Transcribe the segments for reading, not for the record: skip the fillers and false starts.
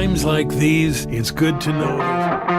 times like these, it's good to know that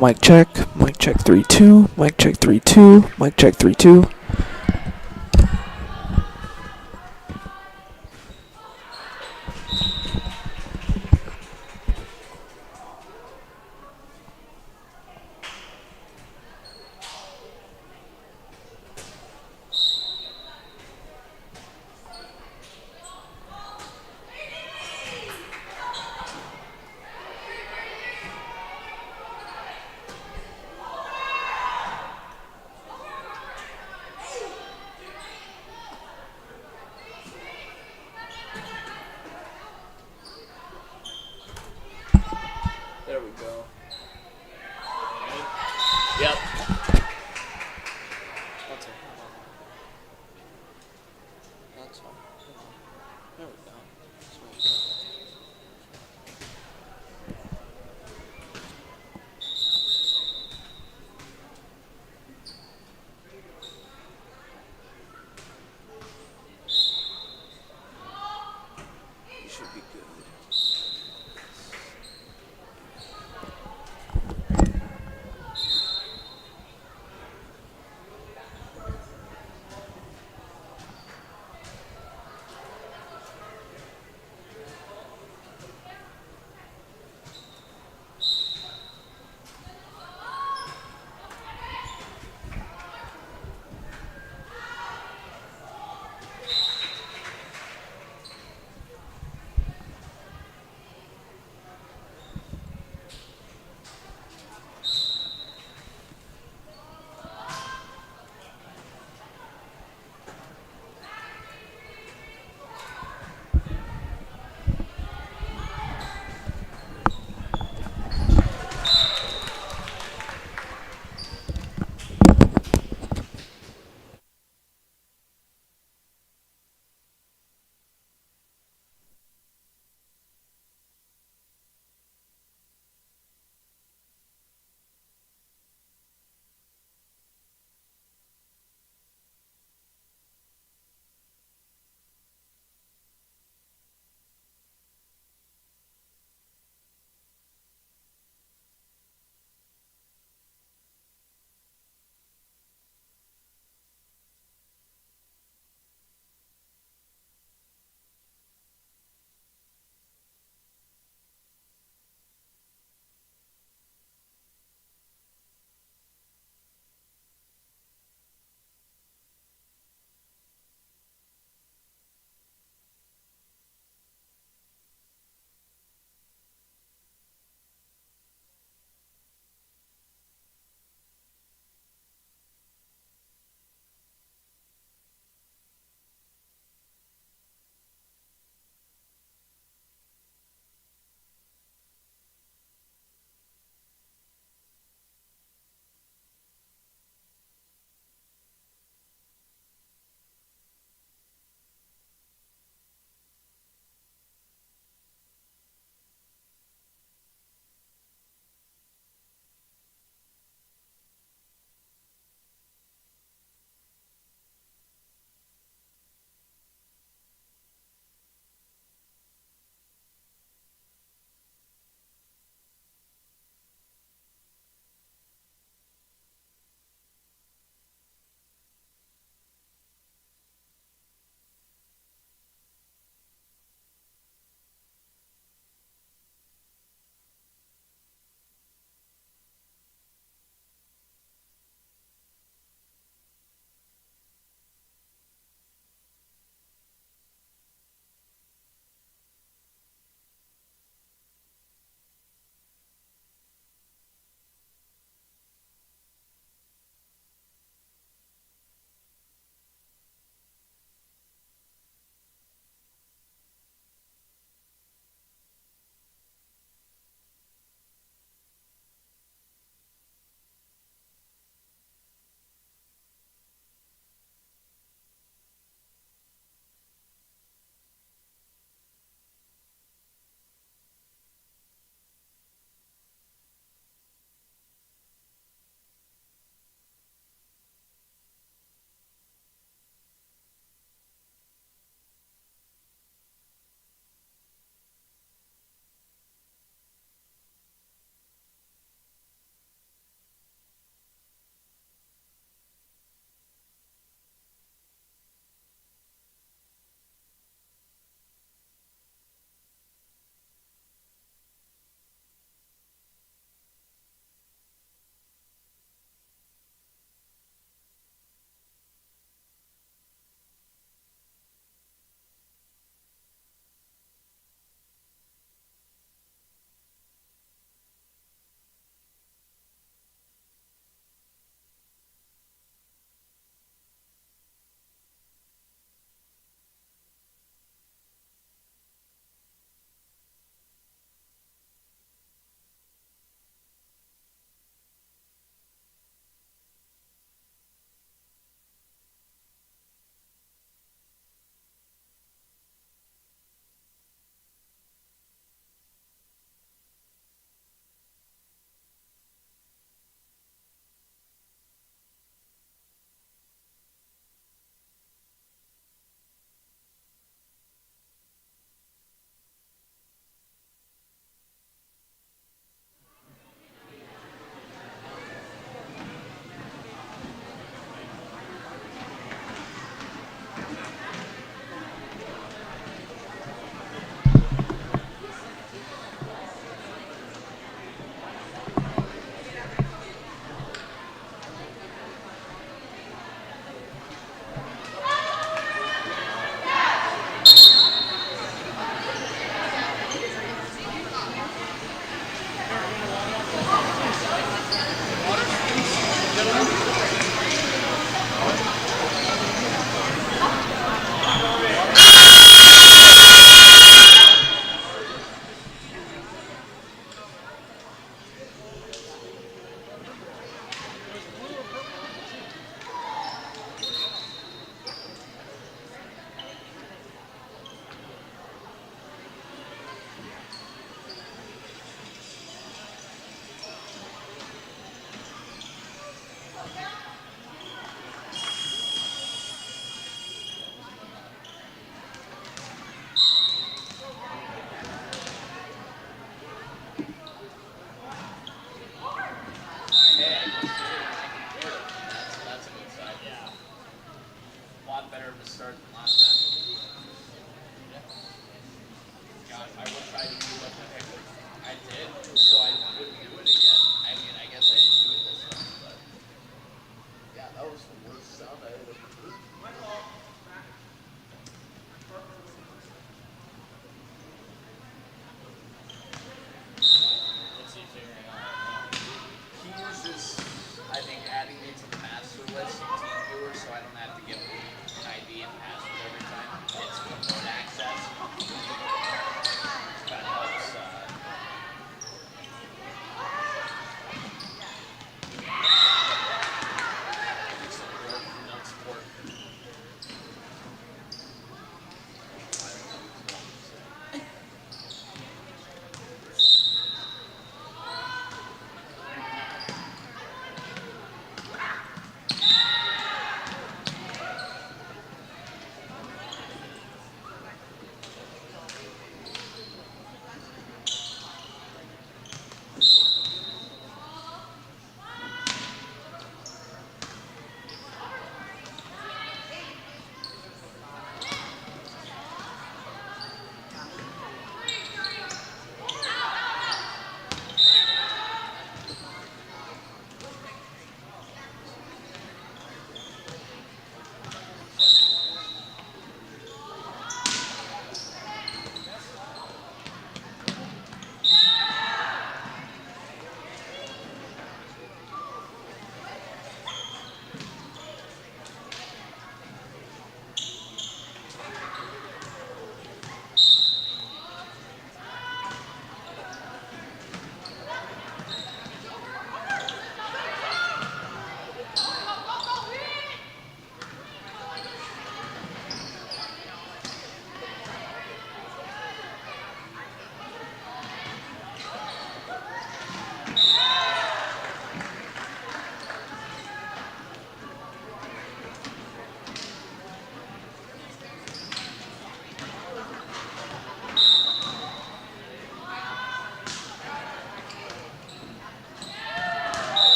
Mic check 3 2, mic check 3 2, mic check 3 2. There we go. Yep. That's it. That's all. There we go. You should be good.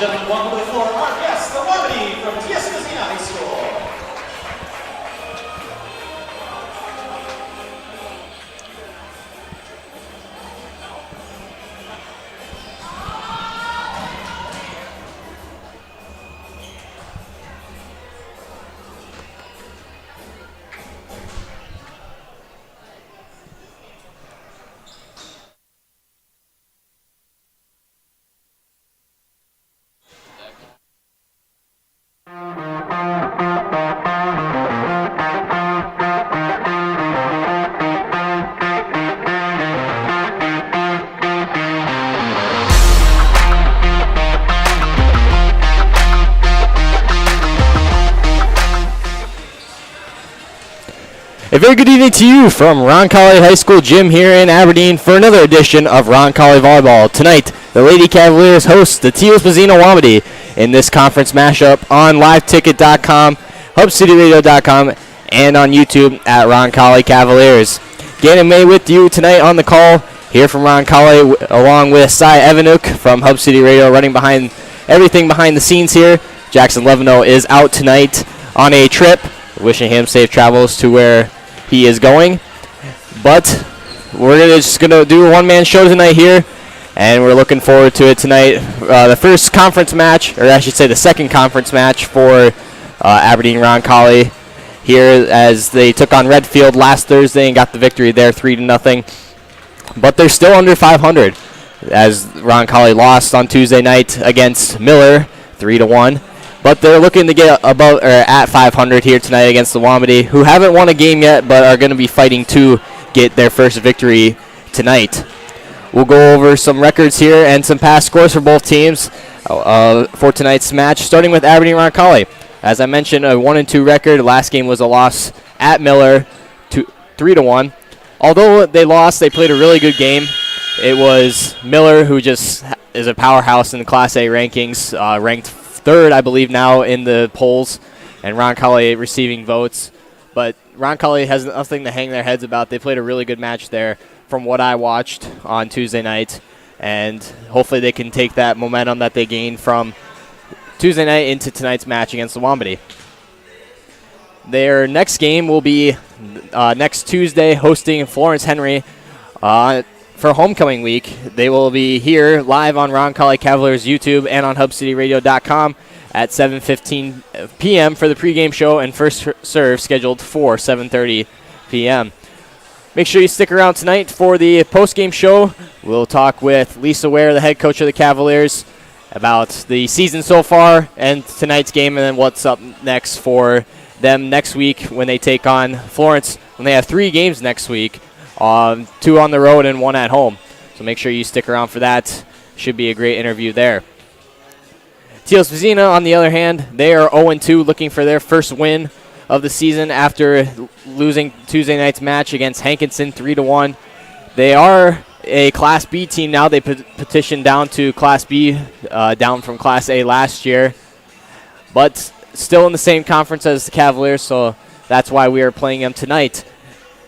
and gentlemen, welcome to the floor, our guest, the Wambdi from Tiospa Zina High School. A very good evening to you from Roncalli High School Gym here in Aberdeen for another edition of Roncalli Volleyball. Tonight, the Lady Cavaliers host the Tiospa Zina Wambdi in this conference mashup on liveticket.com, hubcityradio.com, and on YouTube at Roncalli Cavaliers. Gannon May with you tonight on the call here from Roncalli, along with Cy Evanuk from Hub City Radio, running behind everything behind the scenes here. Jackson Levino is out tonight on a trip. Wishing him safe travels to where he is going. But we're just going to do a one-man show tonight here, and we're looking forward to it tonight. The first conference match, or I should say the second conference match for Aberdeen Roncalli here, as they took on Redfield last Thursday and got the victory there 3-0. But they're still under 500, as Roncalli lost on Tuesday night against Miller 3-1. But they're looking to get above or at 500 here tonight against the Wambdi, who haven't won a game yet but are going to be fighting to get their first victory tonight. We'll go over some records here and some past scores for both teams for tonight's match, starting with Aberdeen Roncalli. As I mentioned, a 1-2 record. Last game was a loss at Miller, 3-1. Although they lost, they played a really good game. It was Miller, who just is a powerhouse in the Class A rankings, ranked third, I believe, now in the polls, and Roncalli receiving votes. But Roncalli has nothing to hang their heads about. They played a really good match there from what I watched on Tuesday night, and hopefully they can take that momentum that they gained from Tuesday night into tonight's match against the Wambdi. Their next game will be next Tuesday, hosting Florence Henry for homecoming week. They will be here live on Roncalli Cavaliers YouTube and on hubcityradio.com at 7:15 p.m. for the pregame show, and first serve scheduled for 7:30 p.m. Make sure you stick around tonight for the postgame show. We'll talk with Lisa Ware, the head coach of the Cavaliers, about the season so far and tonight's game, and then what's up next for them next week when they take on Florence, when they have 3 games next week. 2 on the road and 1 at home. So make sure you stick around for that. Should be a great interview there. Tiospa Zina, on the other hand, they are 0-2, looking for their first win of the season after losing Tuesday night's match against Hankinson 3-1. They are a Class B team now. They petitioned down to Class B, down from Class A last year, but still in the same conference as the Cavaliers, so that's why we are playing them tonight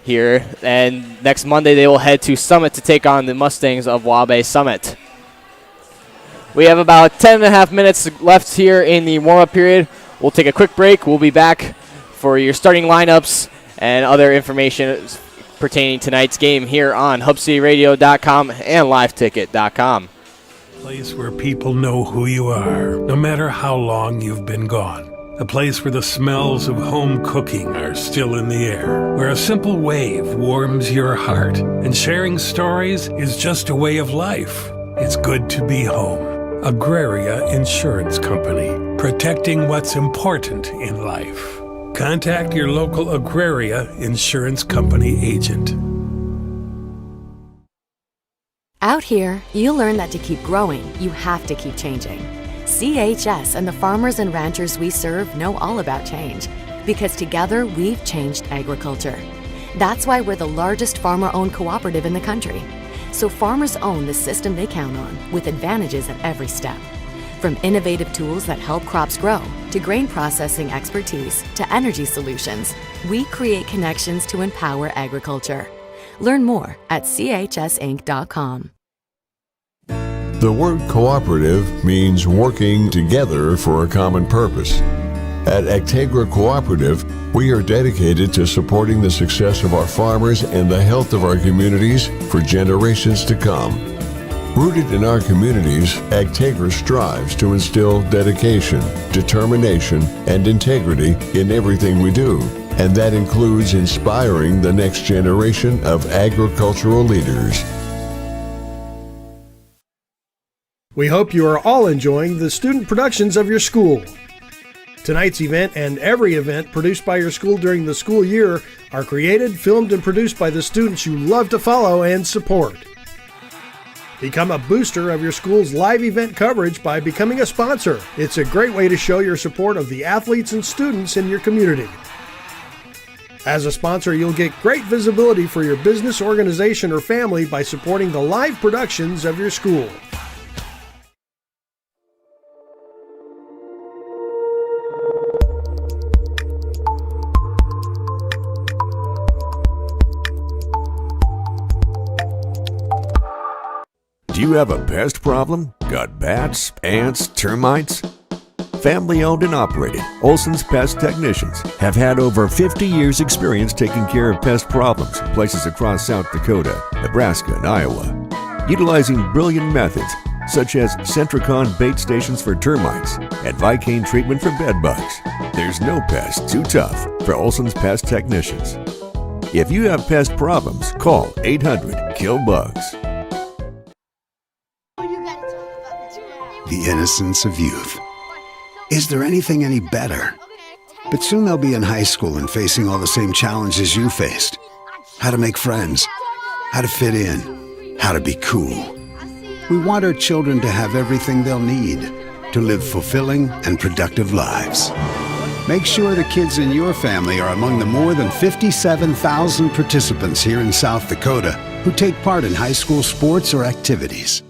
here. And next Monday they will head to Summit to take on the Mustangs of Wabe Summit. We have about 10.5 minutes left here in the warm-up period. We'll take a quick break. We'll be back for your starting lineups and other information pertaining to tonight's game here on hubcityradio.com and liveticket.com. Place where people know who you are, no matter how long you've been gone. A place where the smells of home cooking are still in the air, where a simple wave warms your heart, and sharing stories is just a way of life. It's good to be home. Agraria Insurance Company, protecting what's important in life. Contact your local Agraria Insurance Company agent. Out here, you learn that to keep growing, you have to keep changing. CHS and the farmers and ranchers we serve know all about change, because together we've changed agriculture. That's why we're the largest farmer-owned cooperative in the country. So farmers own the system they count on, with advantages at every step. From innovative tools that help crops grow, to grain processing expertise, to energy solutions, we create connections to empower agriculture. Learn more at chsinc.com. The word cooperative means working together for a common purpose. At Actegra Cooperative, we are dedicated to supporting the success of our farmers and the health of our communities for generations to come. Rooted in our communities, Actegra strives to instill dedication, determination, and integrity in everything we do, and that includes inspiring the next generation of agricultural leaders. We hope you are all enjoying the student productions of your school. Tonight's event and every event produced by your school during the school year are created, filmed, and produced by the students you love to follow and support. Become a booster of your school's live event coverage by becoming a sponsor. It's a great way to show your support of the athletes and students in your community. As a sponsor, you'll get great visibility for your business, organization, or family by supporting the live productions of your school. Do you have a pest problem? Got bats, ants, termites? Family owned and operated, Olson's Pest Technicians have had over 50 years experience taking care of pest problems in places across South Dakota, Nebraska, and Iowa. Utilizing brilliant methods such as Centricon bait stations for termites and Vicane treatment for bed bugs. There's no pest too tough for Olson's Pest Technicians. If you have pest problems, call 800-KILL-BUGS. The innocence of youth. Is there anything any better? But soon they'll be in high school and facing all the same challenges you faced. How to make friends, how to fit in, how to be cool. We want our children to have everything they'll need to live fulfilling and productive lives. Make sure the kids in your family are among the more than 57,000 participants here in South Dakota who take part in high school sports or activities.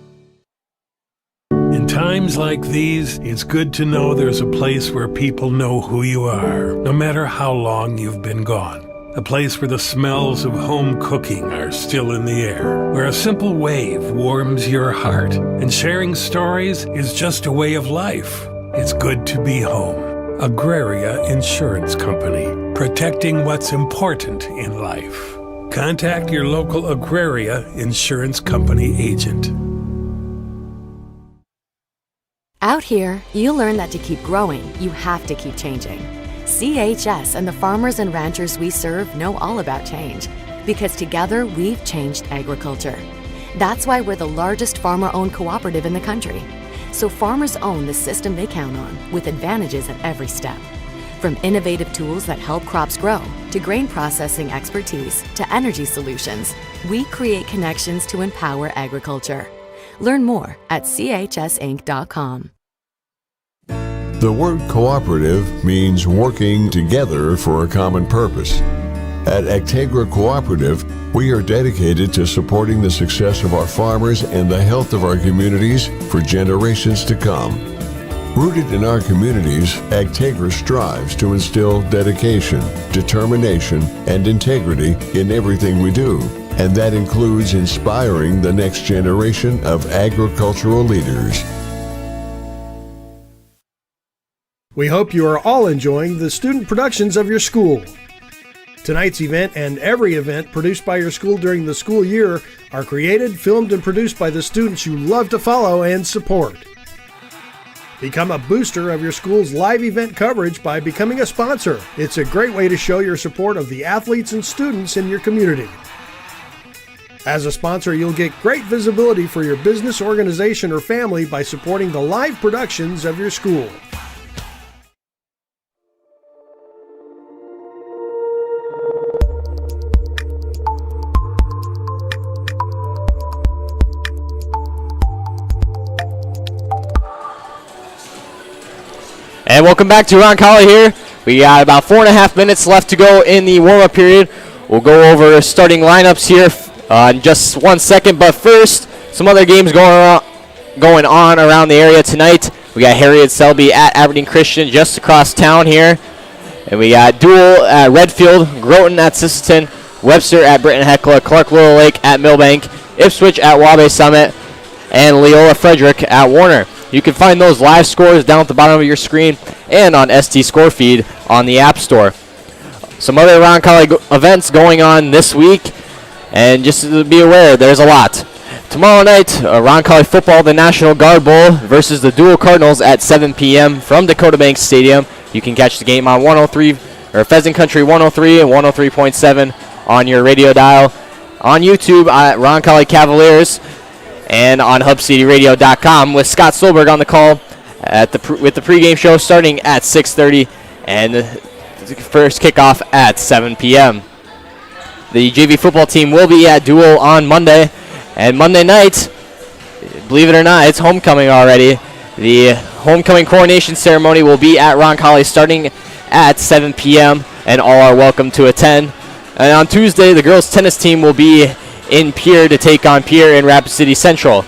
In times like these, it's good to know there's a place where people know who you are, no matter how long you've been gone. A place where the smells of home cooking are still in the air, where a simple wave warms your heart, and sharing stories is just a way of life. It's good to be home. Agraria Insurance Company, protecting what's important in life. Contact your local Agraria Insurance Company agent. Out here, you learn that to keep growing, you have to keep changing. CHS and the farmers and ranchers we serve know all about change, because together we've changed agriculture. That's why we're the largest farmer-owned cooperative in the country. So farmers own the system they count on, with advantages at every step. From innovative tools that help crops grow, to grain processing expertise, to energy solutions, we create connections to empower agriculture. Learn more at chsinc.com. The word cooperative means working together for a common purpose. At Actegra Cooperative, we are dedicated to supporting the success of our farmers and the health of our communities for generations to come. Rooted in our communities, Actegra strives to instill dedication, determination, and integrity in everything we do, and that includes inspiring the next generation of agricultural leaders. We hope you are all enjoying the student productions of your school. Tonight's event and every event produced by your school during the school year are created, filmed, and produced by the students you love to follow and support. Become a booster of your school's live event coverage by becoming a sponsor. It's a great way to show your support of the athletes and students in your community. As a sponsor, you'll get great visibility for your business, organization, or family by supporting the live productions of your school. And welcome back to Roncalli here. We got about 4.5 minutes left to go in the warm-up period. We'll go over starting lineups here in just 1 second. But first, some other games going on around the area tonight. We got Harriet Selby at Aberdeen Christian just across town here. And we got Dual at Redfield, Groton at Sisseton, Webster at Britton Hecla, Clark Little Lake at Millbank, Ipswich at Wabash Summit, and Leola Frederick at Warner. You can find those live scores down at the bottom of your screen and on ST Score Feed on the App Store. Some other Roncalli events going on this week, and just to be aware, there's a lot. Tomorrow night, Roncalli football, the National Guard Bowl versus the Dual Cardinals at 7 p.m. from Dakota Bank Stadium. You can catch the game on 103 or Pheasant Country 103 and 103.7 on your radio dial, on YouTube at Roncalli Cavaliers, and on HubCityRadio.com with Scott Stolberg on the call with the pregame show starting at 6:30 and the first kickoff at 7 p.m. The JV football team will be at Dual on Monday, and Monday night, believe it or not, it's homecoming already. The homecoming coronation ceremony will be at Roncalli starting at 7 p.m. and all are welcome to attend. And on Tuesday, the girls tennis team will be in Pierre to take on Pierre in Rapid City Central.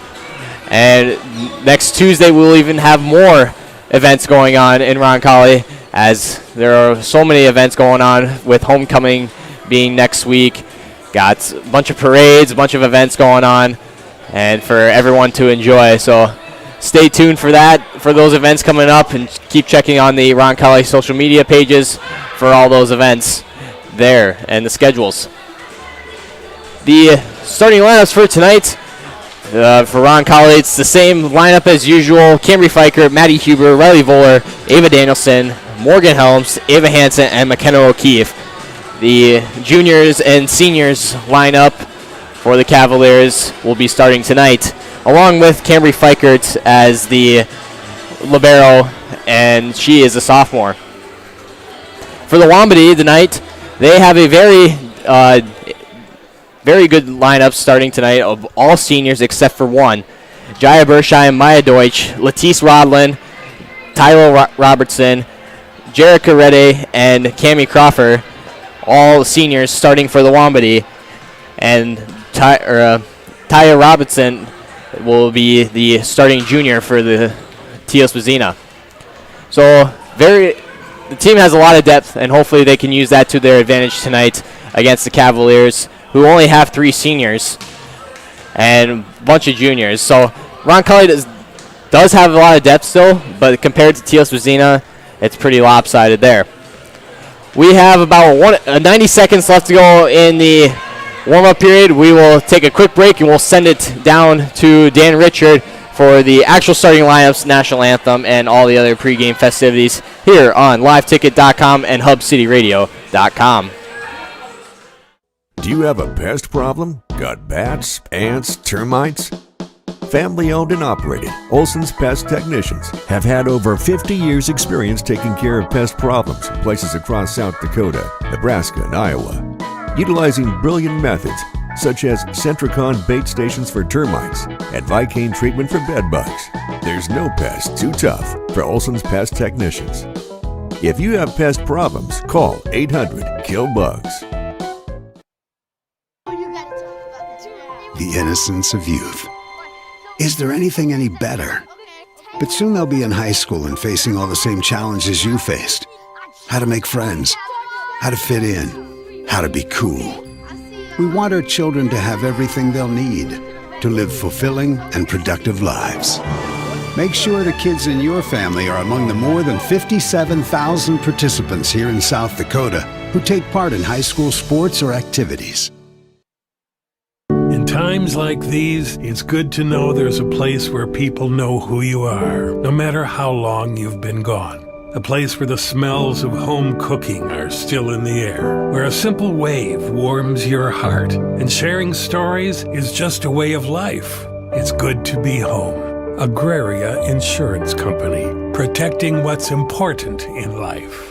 And next Tuesday, we'll even have more events going on in Roncalli, as there are so many events going on with homecoming being next week. Got a bunch of parades, a bunch of events going on, and for everyone to enjoy. So stay tuned for that, for those events coming up, and keep checking on the Roncalli social media pages for all those events there and the schedules. The starting lineups for tonight for Roncalli, it's the same lineup as usual. Cambry Fiker, Maddie Huber, Riley Voller, Ava Danielson, Morgan Helms, Ava Hansen, and McKenna O'Keefe. The juniors and seniors lineup for the Cavaliers will be starting tonight, along with Cambry Fikert as the libero, and she is a sophomore. For the Wambdi tonight, they have a very good lineup starting tonight of all seniors except for one. Jaya Bersheim, Maya Deutsch, Latisse Rodlin, Tyler Robertson, Jerica Reddy, and Cami Crawford, all seniors starting for the Wambdi. And Taya Robinson will be the starting junior for the Tiospa Zina. So the team has a lot of depth, and hopefully they can use that to their advantage tonight against the Cavaliers, who only have 3 seniors and a bunch of juniors. So Roncalli does have a lot of depth still, but compared to Tiospa Zina, it's pretty lopsided there. We have about 90 seconds left to go in the warm-up period. We will take a quick break, and we'll send it down to Dan Richard for the actual starting lineups, national anthem, and all the other pregame festivities here on liveticket.com and hubcityradio.com. Do you have a pest problem? Got bats, ants, termites? Family owned and operated, Olson's Pest Technicians have had over 50 years experience taking care of pest problems in places across South Dakota, Nebraska, and Iowa. Utilizing brilliant methods such as Centricon bait stations for termites and Vicane treatment for bed bugs, there's no pest too tough for Olson's Pest Technicians. If you have pest problems, call 800-KILL-BUGS. The innocence of youth. Is there anything any better? But soon they'll be in high school and facing all the same challenges you faced. How to make friends, how to fit in, how to be cool. We want our children to have everything they'll need to live fulfilling and productive lives. Make sure the kids in your family are among the more than 57,000 participants here in South Dakota who take part in high school sports or activities. In times like these, it's good to know there's a place where people know who you are, no matter how long you've been gone. A place where the smells of home cooking are still in the air, where a simple wave warms your heart, and sharing stories is just a way of life. It's good to be home. Agraria Insurance Company, protecting what's important in life.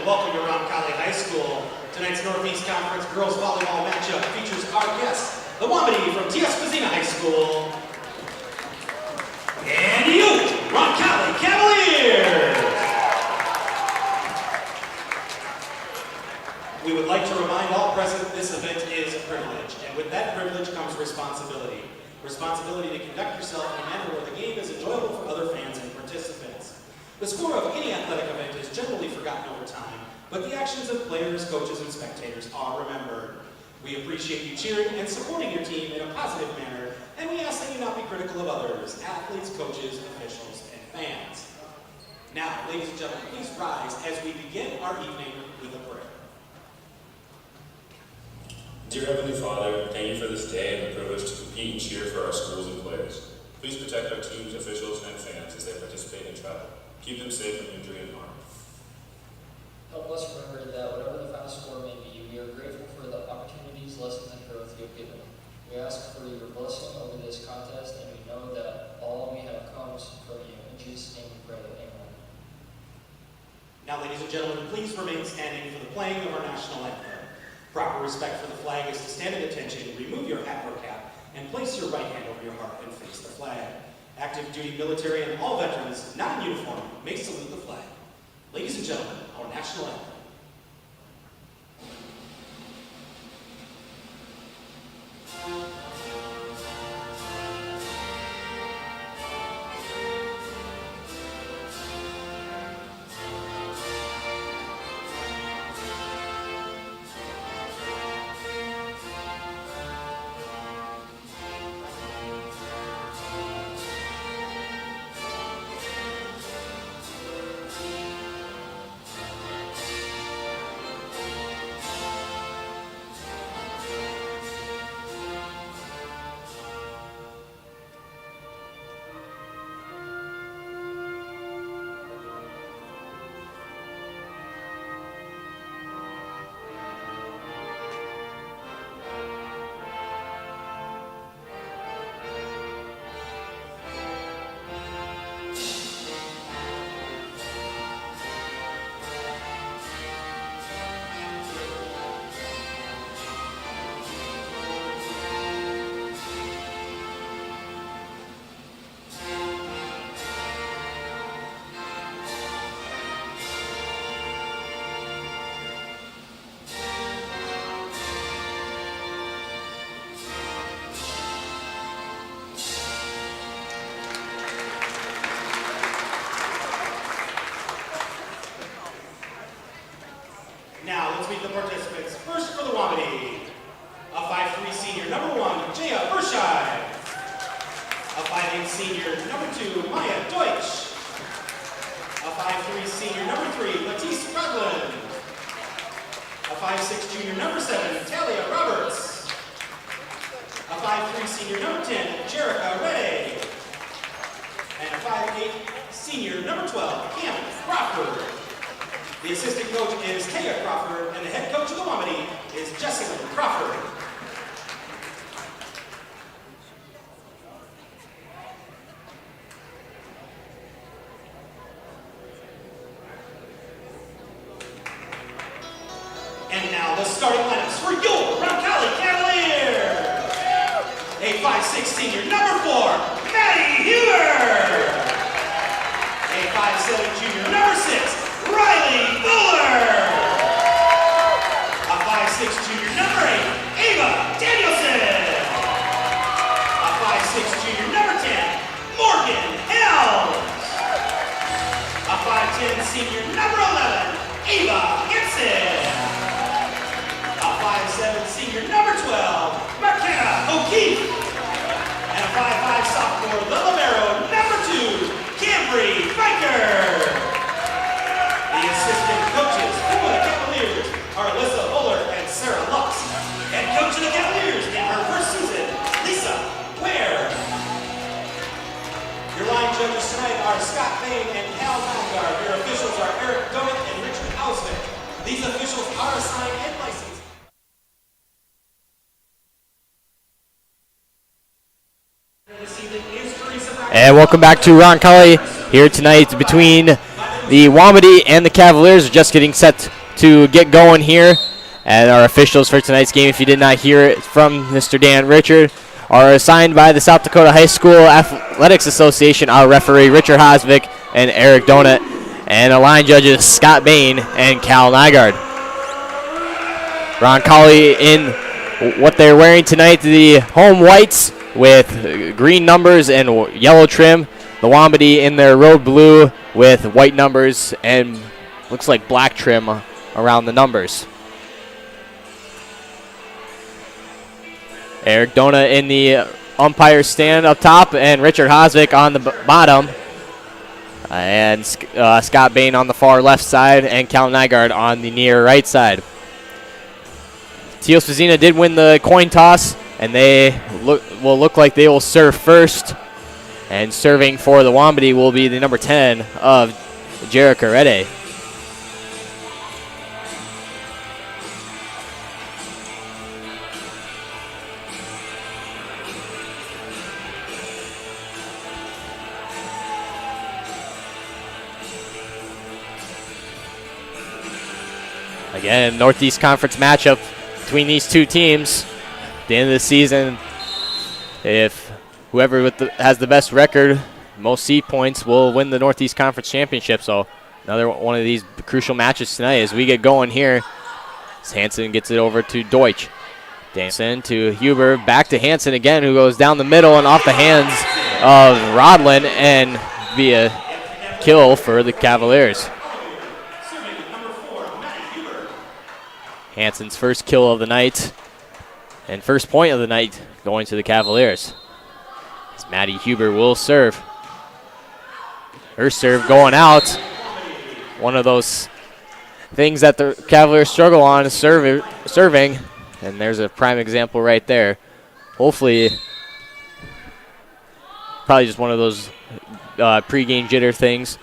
welcome to Roncalli High School. Tonight's Northeast Conference girls volleyball matchup features our guests, the Wambdi from Tiospa Zina High School, and you, Roncalli Cavaliers. We would like to remind all present this event is a privilege, and with that privilege comes responsibility. Responsibility to conduct yourself in a manner where the game is enjoyable for other fans and participants. The score of any athletic event is generally forgotten over time, but the actions of players, coaches, and spectators are remembered. We appreciate you cheering and supporting your team in a positive manner, and we ask that you not be critical of others, athletes, coaches, officials, and fans. Now, ladies and gentlemen, please rise as we begin our evening with a prayer. Dear Heavenly Father, thank you for this day and the privilege to compete and cheer for our schools and players. Please protect our teams, officials, and fans as they participate in travel. Keep them safe from injury and harm. Help us remember that whatever the final score may be, we are grateful for the opportunities, lessons, and growth you have given. We ask for your blessing over this contest, and we know that all we have comes from you. In Jesus' name we pray. Amen. Now, ladies and gentlemen, please remain standing for the playing of our national anthem. Proper respect for the flag is to stand at attention, remove your hat or cap, and place your right hand over your heart and face the flag. Active duty military and all veterans not in uniform may salute the flag. Ladies and gentlemen, our national anthem. Now, let's meet the participants. First for the Wambdi, a 5'3" senior, number 1, Jaya Bershai. A 5'8" senior, number 2, Maya Deutsch. A 5'3" senior, number 3, Latisse Rudland. A 5'6" junior, number 7, Talia Roberts. A 5'3" senior, number 10, Jerica Redday. And a 5'8" senior, number 12, Cam Crawford. The assistant coach is Taya Crawford, and the head coach of the Wambdi is Jessalyn Crawford. And now the starting lineups for your Roncalli Cavaliers. A 5'6" senior, number 4, Maddie Huber. A 5'7" junior, number 6, Riley Fuller! A 5'6" junior, number 8, Ava Danielson! A 5'6" junior, number 10, Morgan Helms! A 5'10" senior, number 11, Ava Gibson! A 5'7" senior, number 12, McKenna O'Keefe! And a 5'5" sophomore, the libero, number 2, Cambry Biker! The assistant coaches for the Cavaliers are Alyssa Buller and Sarah Lux. And coach of the Cavaliers in her first season, Lisa Ware. Your line judges tonight are Scott Bain and Cal Vanguard. Your officials are Eric Donut and Richard Ausvik. These officials are assigned and licensed. And welcome back to Roncalli here tonight between the Wambdi and the Cavaliers. Just getting set to get going here. And our officials for tonight's game, if you did not hear it from Mr. Dan Richard, are assigned by the South Dakota High School Athletics Association, our referee Richard Hosvick and Eric Donut, and the line judges Scott Bain and Cal Nygaard. Roncalli in what they're wearing tonight, the home whites with green numbers and yellow trim. The Wambdi in their road blue with white numbers and looks like black trim around the numbers. Eric Dona in the umpire stand up top, and Richard Hosvick on the bottom. And Scott Bain on the far left side, and Cal Nygaard on the near right side. Tiospa Zina did win the coin toss, and they will look like they will serve first. And serving for the Wambdi will be the number 10 of Jerica Rede. Again, Northeast Conference matchup between these two teams. At the end of the season, if whoever has the best record, most seed points, will win the Northeast Conference Championship. So another one of these crucial matches tonight as we get going here. As Hansen gets it over to Deutsch. Danson to Huber, back to Hansen again, who goes down the middle and off the hands of Rodlin, and be a kill for the Cavaliers. Hansen's first kill of the night and first point of the night going to the Cavaliers. As Maddie Huber will serve. Her serve going out. One of those things that the Cavaliers struggle on is serving. And there's a prime example right there. Hopefully, probably just one of those pregame jitter things.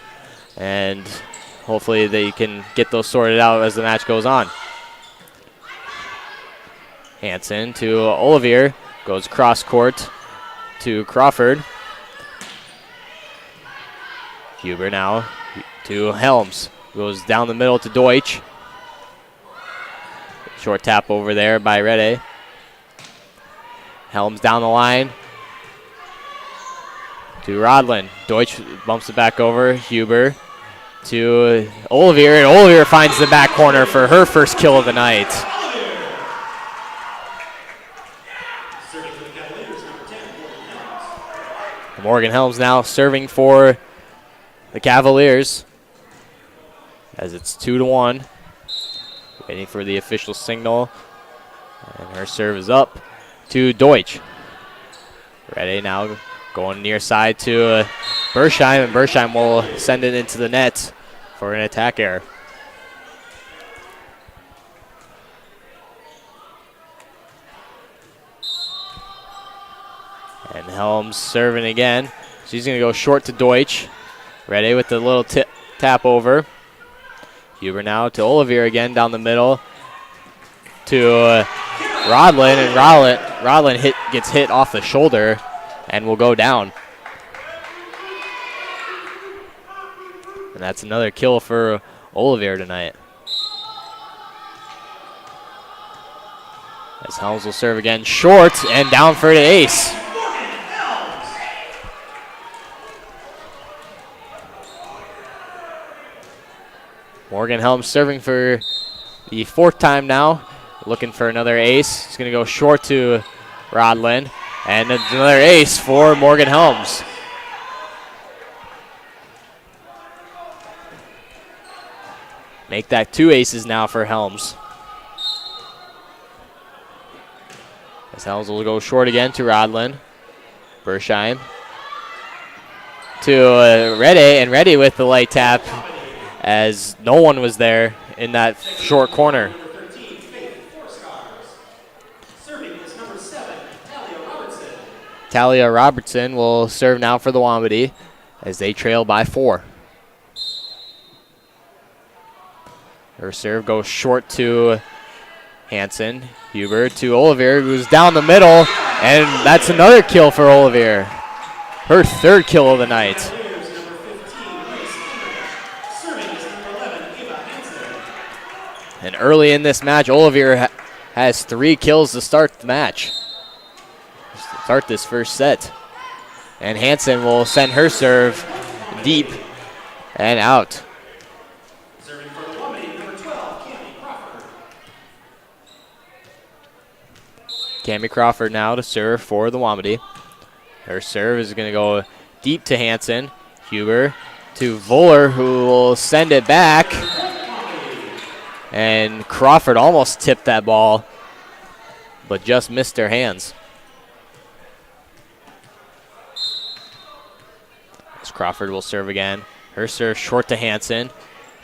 And hopefully they can get those sorted out as the match goes on. Hansen to Olivier, goes cross court to Crawford. Huber now to Helms, goes down the middle to Deutsch. Short tap over there by Rede. Helms down the line to Rodlin. Deutsch bumps it back over. Huber to Olivier, and Olivier finds the back corner for her first kill of the night. Morgan Helms now serving for the Cavaliers as it's 2-1. Waiting for the official signal. And her serve is up to Deutsch. Rede now going near side to Bersheim, and Bersheim will send it into the net for an attack error. And Helms serving again. She's going to go short to Deutsch. Rede with the little tap over. Huber now to Olivier again down the middle to Rodlin, and Rodlin gets hit off the shoulder and will go down. And that's another kill for Olivier tonight. As Helms will serve again short and down for the ace. Morgan Helms serving for the fourth time now, looking for another ace. He's going to go short to Rodlin, and another ace for Morgan Helms. Make that 2 aces now for Helms. As Helms will go short again to Rodlin. Bersheim to Rede, and Rede with the light tap, as no one was there in that short corner. Talia Robertson will serve now for the Wambdi as they trail by 4. Her serve goes short to Hansen. Huber to Olivier, who's down the middle, and that's another kill for Olivier. Her third kill of the night. And early in this match, Olivier has 3 kills to start the match. Start this first set. And Hansen will send her serve deep and out. Serving for the Wambdi, number 12, Cammie Crawford. Cammie Crawford now to serve for the Wambdi. Her serve is going to go deep to Hansen. Huber to Voller, who will send it back. And Crawford almost tipped that ball, but just missed her hands. As Crawford will serve again. Her serve short to Hansen.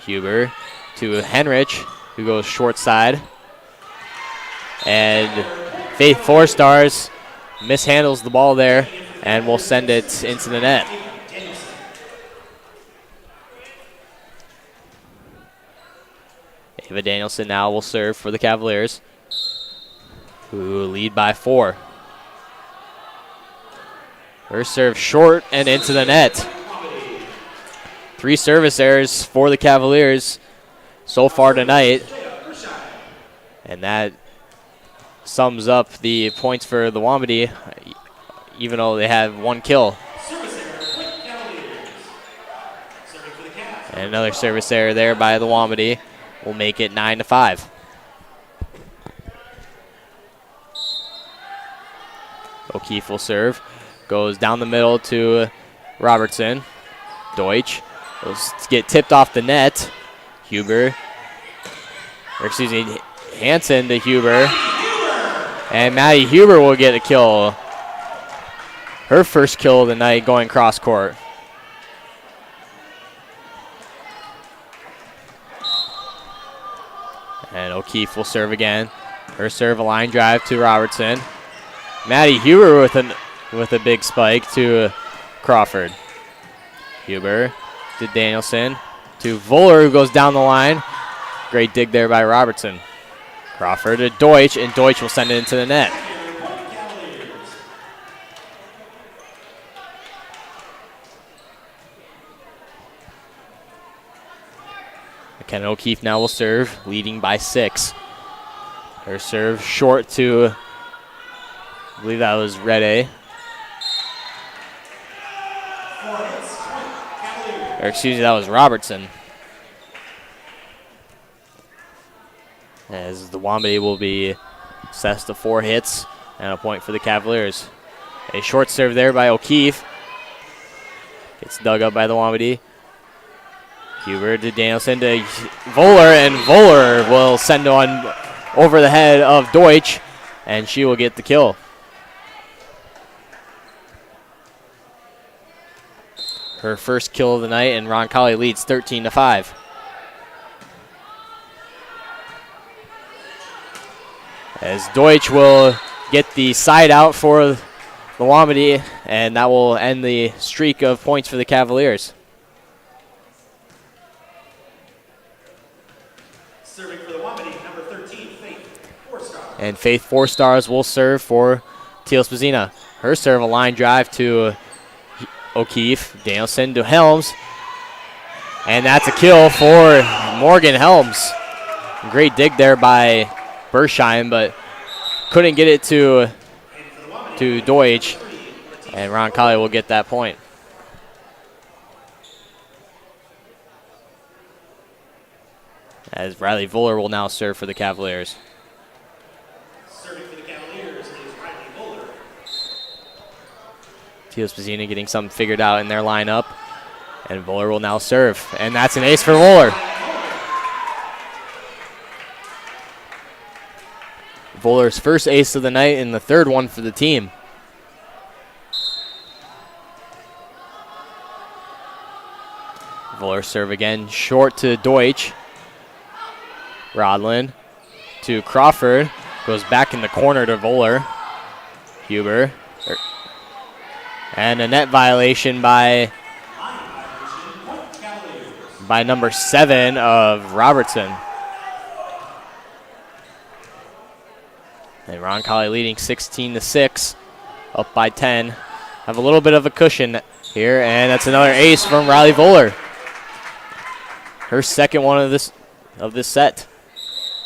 Huber to Henrich, who goes short side. And Faith Four Stars mishandles the ball there and will send it into the net. Ava Danielson now will serve for the Cavaliers, who lead by 4. Her serve short and into the net. 3 service errors for the Cavaliers so far tonight. And that sums up the points for the Wambdi, even though they have 1 kill. And another service error there by the Wambdi will make it 9-5. O'Keefe will serve. Goes down the middle to Robertson. Deutsch will get tipped off the net. Huber. Or excuse me, Hansen to Huber. And Maddie Huber will get a kill. Her first kill of the night going cross court. And O'Keefe will serve again. Her serve, a line drive to Robertson. Maddie Huber with a big spike to Crawford. Huber to Danielson to Voller, who goes down the line. Great dig there by Robertson. Crawford to Deutsch, and Deutsch will send it into the net. McKenna O'Keefe now will serve, leading by 6. Her serve short to, I believe that was Rede. Or excuse me, that was Robertson. As the Wambdi will be assessed to 4 hits and a point for the Cavaliers. A short serve there by O'Keefe. Gets dug up by the Wambdi. Huber to Danielson to Voller, and Voller will send one over the head of Deutsch, and she will get the kill. Her first kill of the night, and Roncalli leads 13-5. As Deutsch will get the side out for the Wambdi, and that will end the streak of points for the Cavaliers. Serving for the Wambdi, number 13, Faith Four Stars. And Faith Four Stars will serve for Tiospa Zina. Her serve, a line drive to O'Keefe. Danielson to Helms. And that's a kill for Morgan Helms. Great dig there by Bersheim, but couldn't get it to Deutsch. And Roncalli will get that point. As Riley Voller will now serve for the Cavaliers. Serving for the Cavaliers is Riley Voller. Tiospa Zina getting something figured out in their lineup. And Voller will now serve. And that's an ace for Voller. Voller's first ace of the night and the third one for the team. Voller serve again, short to Deutsch. Rodlin to Crawford. Goes back in the corner to Voller. Huber. And a net violation by number 7 of Robertson. And Roncalli leading 16-6, up by 10. Have a little bit of a cushion here, and that's another ace from Riley Voller. Her second one of this set.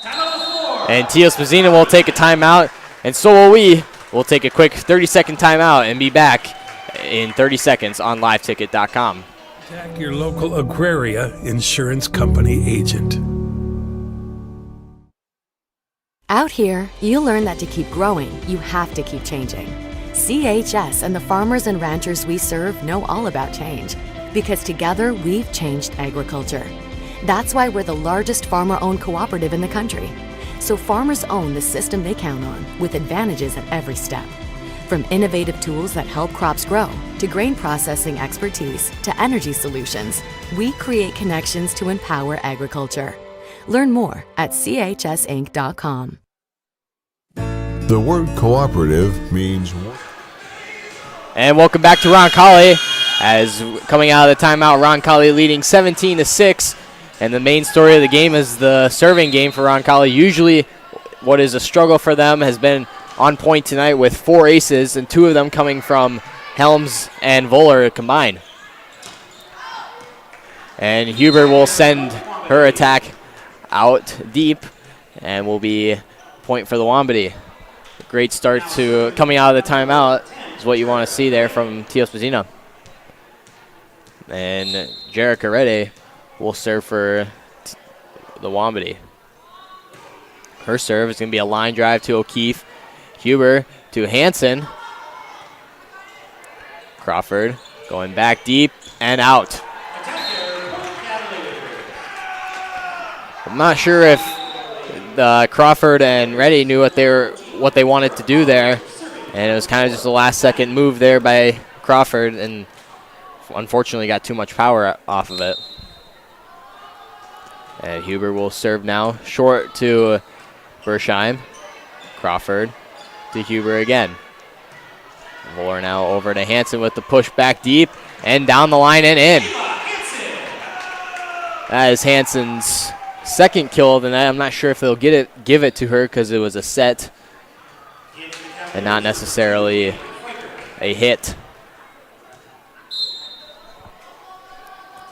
And Tiospa Zina will take a timeout, and so will we. We'll take a quick 30-second timeout and be back in 30 seconds on liveticket.com. Contact your local Agraria Insurance Company agent. Out here, you'll learn that to keep growing, you have to keep changing. CHS and the farmers and ranchers we serve know all about change, because together we've changed agriculture. That's why we're the largest farmer-owned cooperative in the country. So farmers own the system they count on, with advantages at every step. From innovative tools that help crops grow, to grain processing expertise, to energy solutions, we create connections to empower agriculture. Learn more at chsinc.com. The word cooperative means work. And welcome back to Roncalli. As coming out of the timeout, Roncalli leading 17-6. And the main story of the game is the serving game for Roncalli. Usually what is a struggle for them has been on point tonight with 4 aces, and 2 of them coming from Helms and Voller combined. And Huber will send her attack out deep, and will be point for the Wambdi. Great start to coming out of the timeout is what you want to see there from Tiospa Zina. And Jerica Rede will serve for the Wambdi. Her serve is going to be a line drive to O'Keefe. Huber to Hansen. Crawford going back deep and out. I'm not sure if Crawford and Reddy knew what they wanted to do there, and it was kind of just a last-second move there by Crawford, and unfortunately got too much power off of it. And Huber will serve now, short to Bersheim. Crawford to Huber again. Voller now over to Hansen with the push back deep and down the line and in. That is Hansen's second kill of the night. I'm not sure if they'll give it to her because it was a set and not necessarily a hit.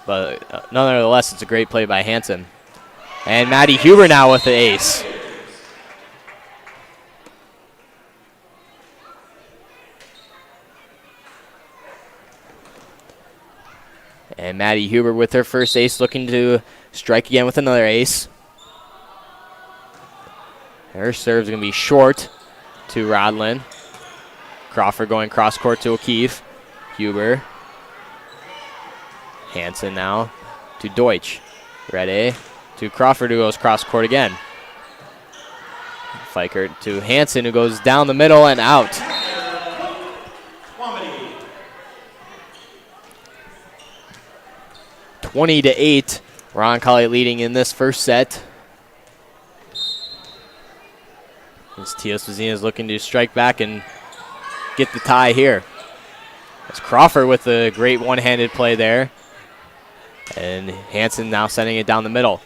But nonetheless, it's a great play by Hansen. And Maddie Huber now with the ace. And Maddie Huber with her first ace, looking to strike again with another ace. Her serve's going to be short to Rodlin. Crawford going cross court to O'Keefe. Huber. Hansen now to Deutsch. Rede to Crawford, who goes cross court again. Fikert to Hansen, who goes down the middle and out. 20-8, Roncalli leading in this first set. As Tiospa Zina is looking to strike back and get the tie here. It's Crawford with a great one-handed play there. And Hansen now sending it down the middle.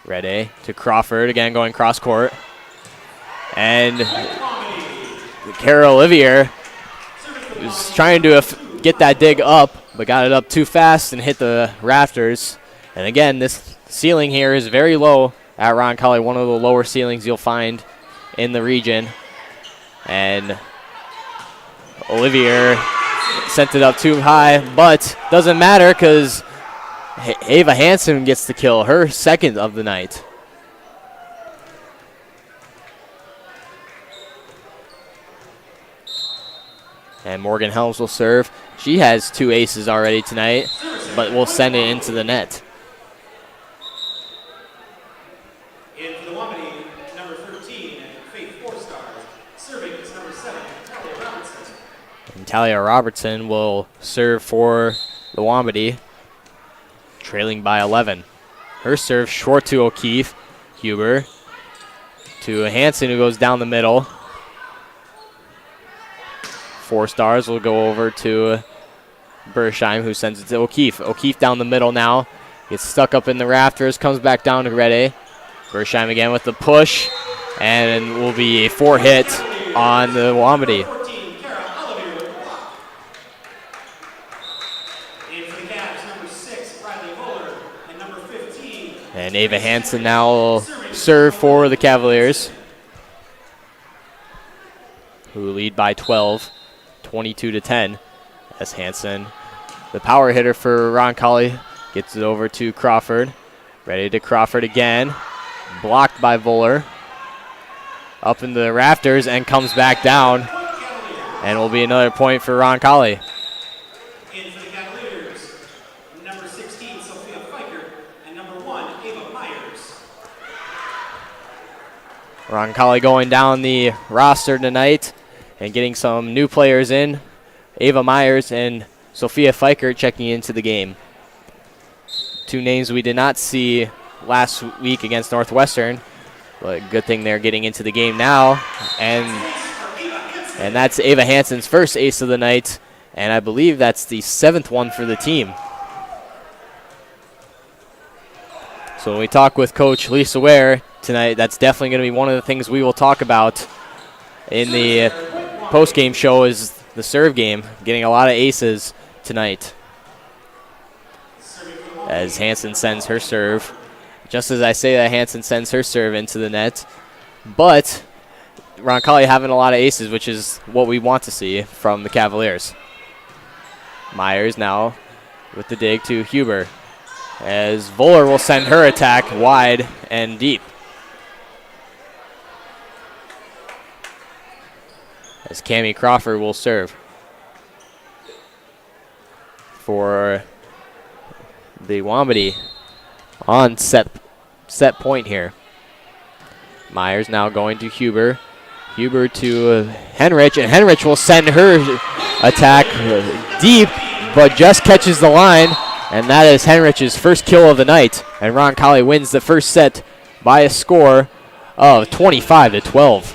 Rede to Crawford, again going cross court. And Carol Olivier was trying to get that dig up, but got it up too fast and hit the rafters. And again, this ceiling here is very low at Roncalli, one of the lower ceilings you'll find in the region. And Olivier sent it up too high, but doesn't matter because Ava Hansen gets the kill, her second of the night. And Morgan Helms will serve. She has 2 aces already tonight, but will send it into the net. In for the Wambdi, number 13, Faith 4 stars. Serving is number 7, Talia Robertson. And Talia Robertson will serve for the Wambdi, trailing by 11. Her serve short to O'Keefe. Huber to Hansen, who goes down the middle. 4 stars will go over to Bersheim, who sends it to O'Keefe. O'Keefe down the middle now. Gets stuck up in the rafters, comes back down to Rede. Bersheim again with the push, and will be a 4 hit on the Wambdi. And Ava Hansen now will serve for the Cavaliers, who lead by 12, 22-10. As Hansen, the power hitter for Roncalli, gets it over to Crawford. Ready to Crawford again. Blocked by Voller. Up in the rafters and comes back down. And will be another point for Roncalli. In for the Cavaliers, number 16, Sophia Fiker, and number 1, Ava Myers. Roncalli going down the roster tonight and getting some new players in. Ava Myers and Sophia Fiker checking into the game. Two names we did not see last week against Northwestern, but good thing they're getting into the game now. And that's Ava Hansen's first ace of the night, and I believe that's the 7th one for the team. So when we talk with Coach Lisa Ware tonight, that's definitely going to be one of the things we will talk about in the post-game show is the serve game, getting a lot of aces tonight. As Hansen sends her serve. Just as I say that, Hansen sends her serve into the net. But Roncalli having a lot of aces, which is what we want to see from the Cavaliers. Myers now with the dig to Huber, as Voller will send her attack wide and deep. As Cammie Crawford will serve for the Wambdi on set point here. Myers now going to Huber. Huber to Henrich, and Henrich will send her attack deep, but just catches the line, and that is Henrich's first kill of the night. And Roncalli wins the first set by a score of 25-12.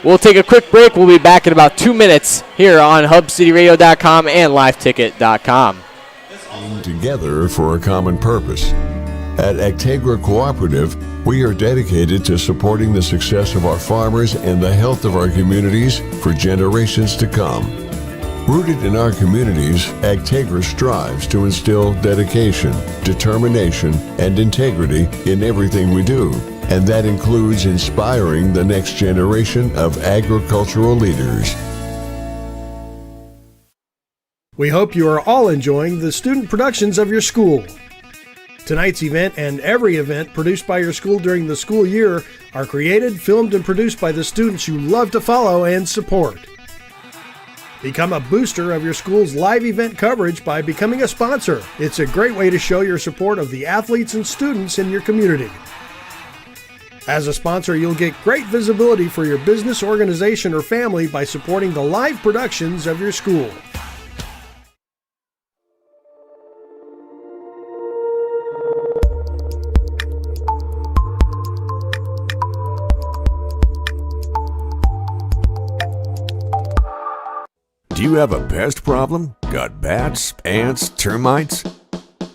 We'll take a quick break. We'll be back in about 2 minutes here on HubCityRadio.com and LiveTicket.com. Together for a common purpose. At Actegra Cooperative, we are dedicated to supporting the success of our farmers and the health of our communities for generations to come. Rooted in our communities, Actegra strives to instill dedication, determination, and integrity in everything we do. And that includes inspiring the next generation of agricultural leaders. We hope you are all enjoying the student productions of your school. Tonight's event and every event produced by your school during the school year are created, filmed, and produced by the students you love to follow and support. Become a booster of your school's live event coverage by becoming a sponsor. It's a great way to show your support of the athletes and students in your community. As a sponsor, you'll get great visibility for your business, organization, or family by supporting the live productions of your school. Do you have a pest problem? Got bats, ants, termites?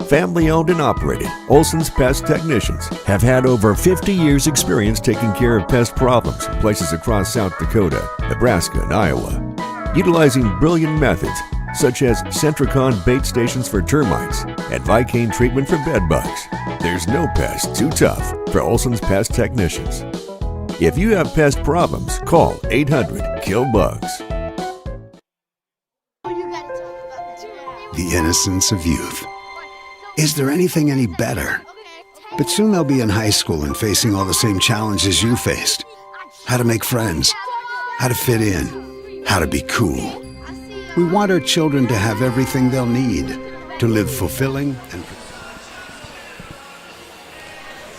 Family owned and operated, Olson's Pest Technicians have had over 50 years experience taking care of pest problems in places across South Dakota, Nebraska, and Iowa. Utilizing brilliant methods such as Centricon bait stations for termites and Vicane treatment for bed bugs. There's no pest too tough for Olson's Pest Technicians. If you have pest problems, call 800-KILL-BUGS. The innocence of youth. Is there anything any better? But soon they'll be in high school and facing all the same challenges you faced. How to make friends, how to fit in, how to be cool. We want our children to have everything they'll need to live fulfilling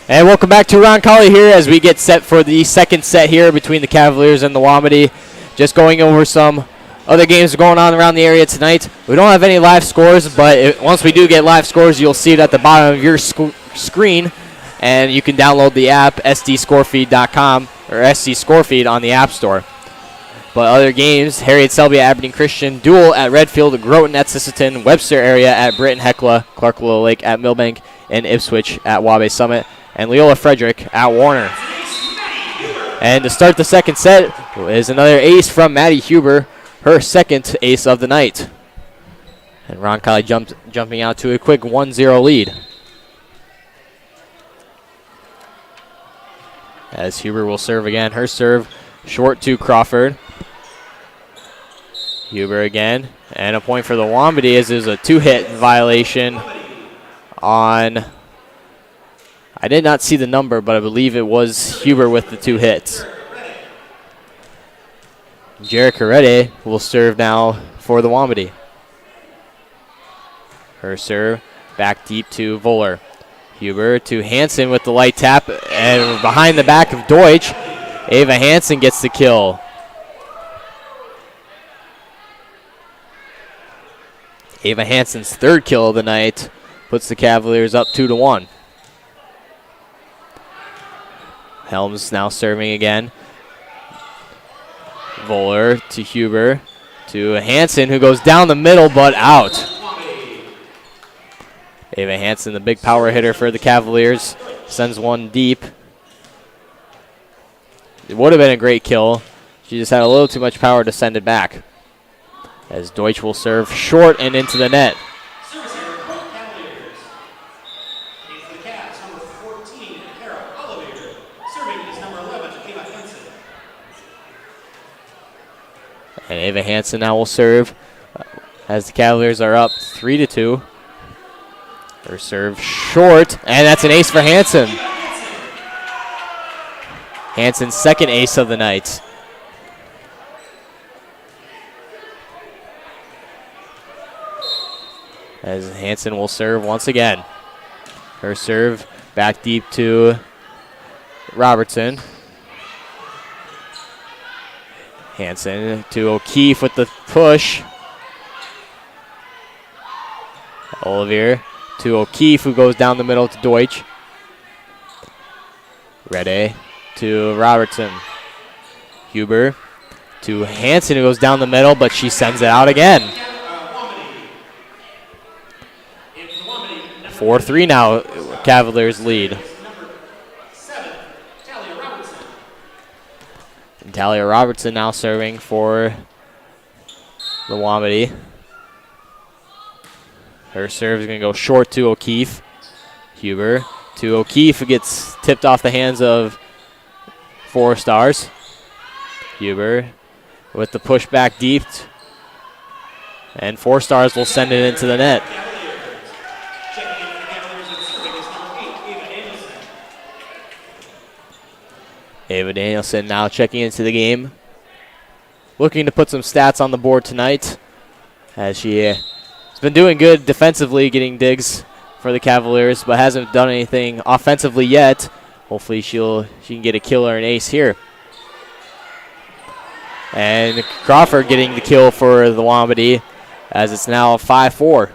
And welcome back to Roncalli here as we get set for the second set here between the Cavaliers and the Wambdi. Just going over some other games going on around the area tonight. We don't have any live scores, but once we do get live scores, you'll see it at the bottom of your screen, and you can download the app, sdscorefeed.com, or sdscorefeed on the App Store. But other games, Harriet Selby at Aberdeen Christian, Dual at Redfield, Groton at Sisseton, Webster area at Britton Hecla, Clark Willow Lake at Millbank, and Ipswich at Wabash Summit, and Leola Frederick at Warner. And to start the second set is another ace from Maddie Huber, her second ace of the night. And Roncalli jumping out to a quick 1-0 lead. As Huber will serve again. Her serve short to Crawford. Huber again. And a point for the Wambdi as there's a 2-hit violation on, I did not see the number, but I believe it was Huber with the 2 hits. Jarek Herede will serve now for the Wambdi. Her serve back deep to Voller. Huber to Hansen with the light tap, and behind the back of Deutsch, Ava Hansen gets the kill. Ava Hansen's 3rd kill of the night puts the Cavaliers up 2-1. Helms now serving again. Voller to Huber to Hansen, who goes down the middle but out. Ava Hansen, the big power hitter for the Cavaliers, sends one deep. It would have been a great kill. She just had a little too much power to send it back. As Deutsch will serve short and into the net. Service error for the Cavaliers. Into the Cavs, number 14, Kara Oliver. Serving is number 11, Ava Hansen. And Ava Hansen now will serve as the Cavaliers are up 3-2. Her serve short, and that's an ace for Hansen. Hansen's 2nd ace of the night. As Hansen will serve once again. Her serve back deep to Robertson. Hansen to O'Keefe with the push. Olivier to O'Keefe, who goes down the middle to Deutsch. Rede to Robertson. Huber to Hansen, who goes down the middle, but she sends it out again. 4-3 now, Cavaliers lead. And Talia Robertson now serving for the Wambdi. Her serve is going to go short to O'Keefe. Huber to O'Keefe, who gets tipped off the hands of 4 Stars. Huber with the push back deep. And 4 Stars will send it into the net. Ava Danielson now checking into the game. Looking to put some stats on the board tonight, as she has been doing good defensively, getting digs for the Cavaliers, but hasn't done anything offensively yet. Hopefully she can get a kill or an ace here. And Crawford getting the kill for the Wambdi, as it's now 5-4.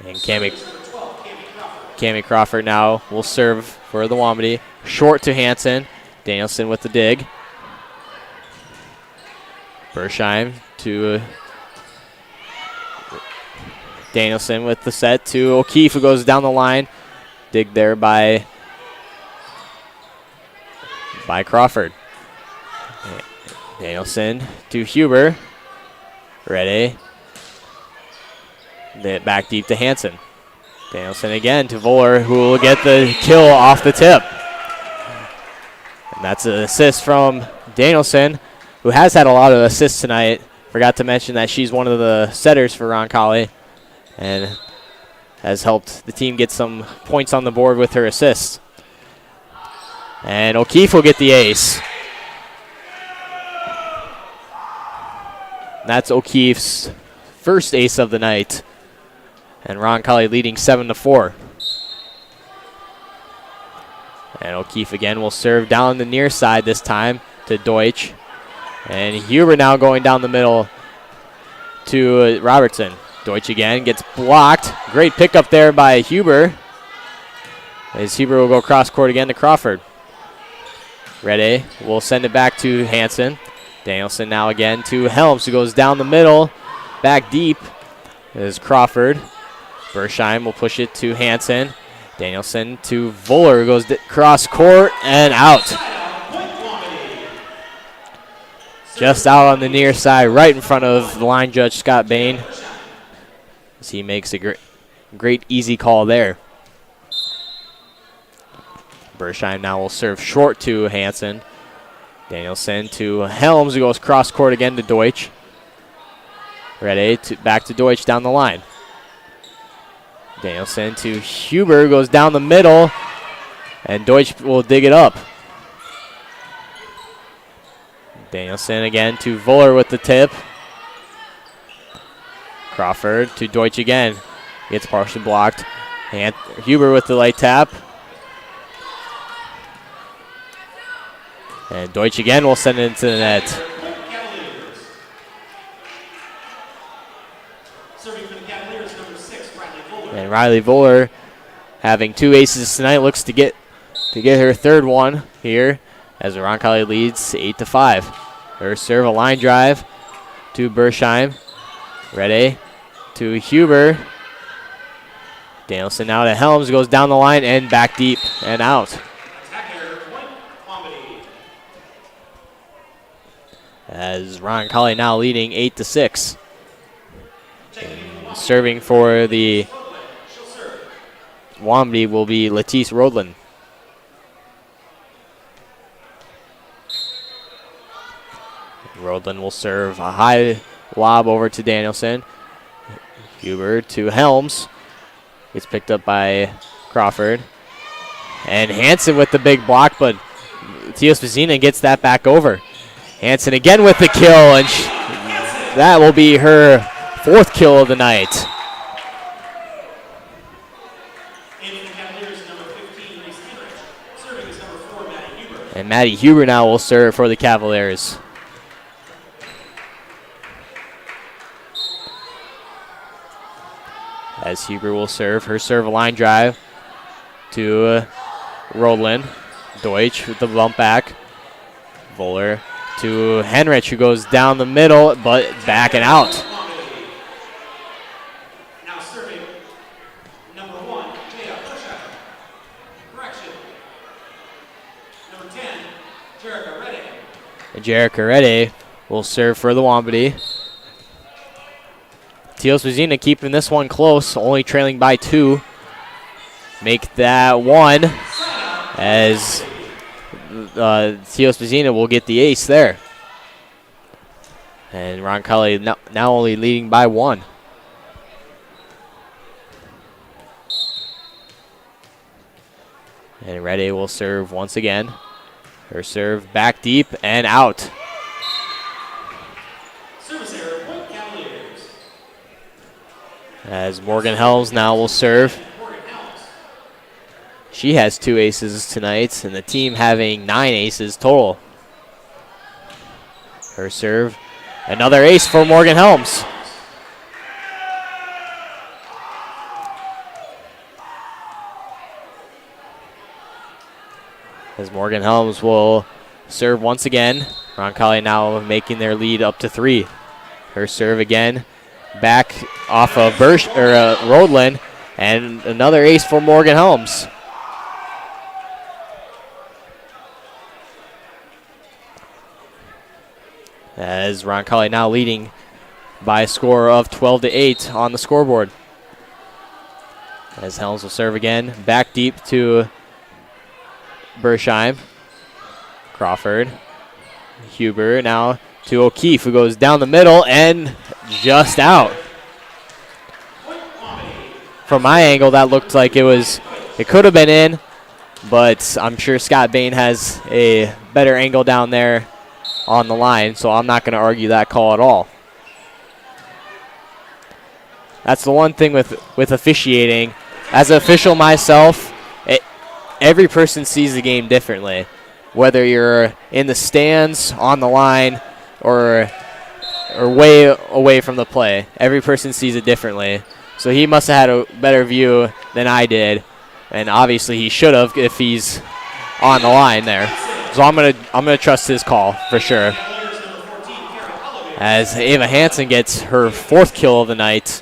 And Cammie Crawford now will serve for the Wambdi. Short to Hansen. Danielson with the dig. Bersheim to Danielson with the set to O'Keefe, who goes down the line. Dig there by Crawford. Danielson to Huber. Ready. Back deep to Hansen. Danielson again to Voller, who will get the kill off the tip. And that's an assist from Danielson, who has had a lot of assists tonight. Forgot to mention that she's one of the setters for Roncalli and has helped the team get some points on the board with her assists. And O'Keefe will get the ace. That's O'Keefe's first ace of the night. And Roncalli leading 7-4. And O'Keefe again will serve down the near side this time to Deutsch. And Huber now going down the middle to Robertson. Deutsch again gets blocked. Great pickup there by Huber. As Huber will go cross court again to Crawford. Rede will send it back to Hansen. Danielson now again to Helms, who goes down the middle. Back deep is Crawford. Bersheim will push it to Hansen. Danielson to Voller, who goes cross court and out. just out on the near side, right in front of the line judge, Scott Bain. As he makes a great easy call there. Bersheim now will serve short to Hansen. Danielson to Helms, who goes cross court again to Deutsch. Ready, back to Deutsch down the line. Danielson to Huber, who goes down the middle, and Deutsch will dig it up. Danielson again to Voller with the tip. Crawford to Deutsch again. Gets partially blocked. Huber with the light tap. And Deutsch again will send it into the net. And Riley Voller, having 2 aces tonight, looks to get her third one here as the Roncalli leads 8-5. Her serve, a line drive to Bersheim. Ready to Huber. Danielson now to Helms, goes down the line and back deep and out. As Roncalli now leading 8-6. And serving for the Wambdi will be Latisse Rodlin. Rodlin will serve a high lob over to Danielson. Huber to Helms. Gets picked up by Crawford. And Hansen with the big block, but Tiospa Zina gets that back over. Hansen again with the kill, and that will be her 4th kill of the night. And Maddie Huber now will serve for the Cavaliers. As Huber will serve, her serve a line drive to Rodlin. Deutsch with the bump back. Voller to Henrich, who goes down the middle, but back and out. Now serving number 1, correction. Number 10, Jerica Reddy. And Jerica Reddy will serve for the Wambdi. Tiospa Zina keeping this one close, only trailing by 2. Make that 1 as Tiospa Zina will get the ace there. And Roncalli now only leading by 1. And Reddy will serve once again. Her serve back deep and out. Service error, point Cavaliers. As Morgan Helms now will serve. She has 2 aces tonight, and the team having 9 aces total. Her serve, another ace for Morgan Helms. As Morgan Helms will serve once again. Roncalli now making their lead up to 3. Her serve again, back off of Rodlin, and another ace for Morgan Helms. As Roncalli now leading by a score of 12-8 on the scoreboard. As Helms will serve again, back deep to Bersheim. Crawford. Huber now to O'Keefe, who goes down the middle and just out. From my angle, that looked like it could have been in, but I'm sure Scott Bain has a better angle down there on the line, so I'm not going to argue that call at all. That's the one thing with officiating. As an official myself, every person sees the game differently. Whether you're in the stands, on the line, or way away from the play. Every person sees it differently. So he must have had a better view than I did, and obviously he should have if he's on the line there. So I'm gonna trust his call for sure. As Ava Hansen gets her 4th kill of the night,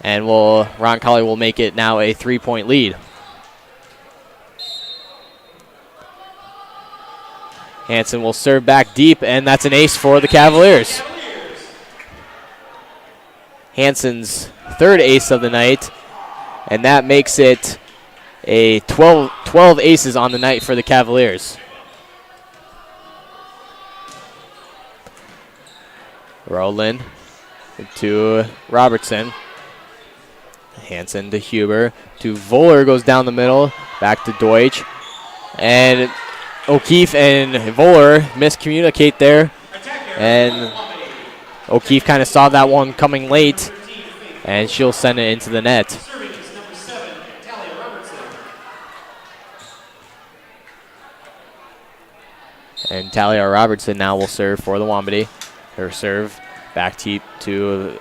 and Roncalli will make it now a 3-point lead. Hansen will serve back deep, and that's an ace for the Cavaliers. Hansen's third ace of the night, and that makes it a 12 aces on the night for the Cavaliers. Rowland to Robertson. Hansen to Huber. To Voller, goes down the middle. Back to Deutsch. And O'Keefe and Voller miscommunicate there. And O'Keefe kind of saw that one coming late. And she'll send it into the net. And Talia Robertson now will serve for the Wambdi. Her serve back deep to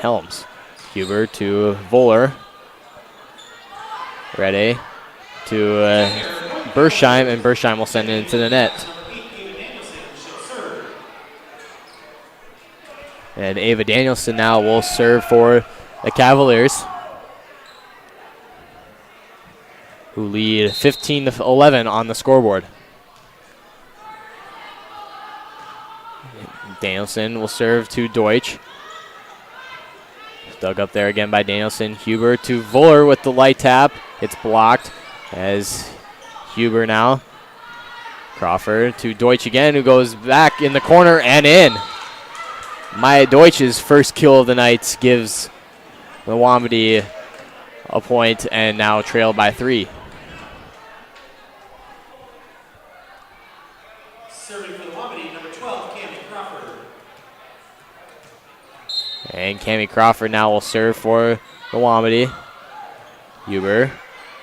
Helms. Huber to Voller. Rede to Bersheim, and Bersheim will send it into the net. And Ava Danielson now will serve for the Cavaliers, who lead 15-11 on the scoreboard. Danielson will serve to Deutsch. Dug up there again by Danielson. Huber to Voller with the light tap. It's blocked as Huber now. Crawford to Deutsch again, who goes back in the corner and in. Maya Deutsch's first kill of the night gives the Wambdi a point, and now trail by 3. Serving for the Wambdi, number 12, Cammie Crawford. And Cammie Crawford now will serve for the Wambdi. Huber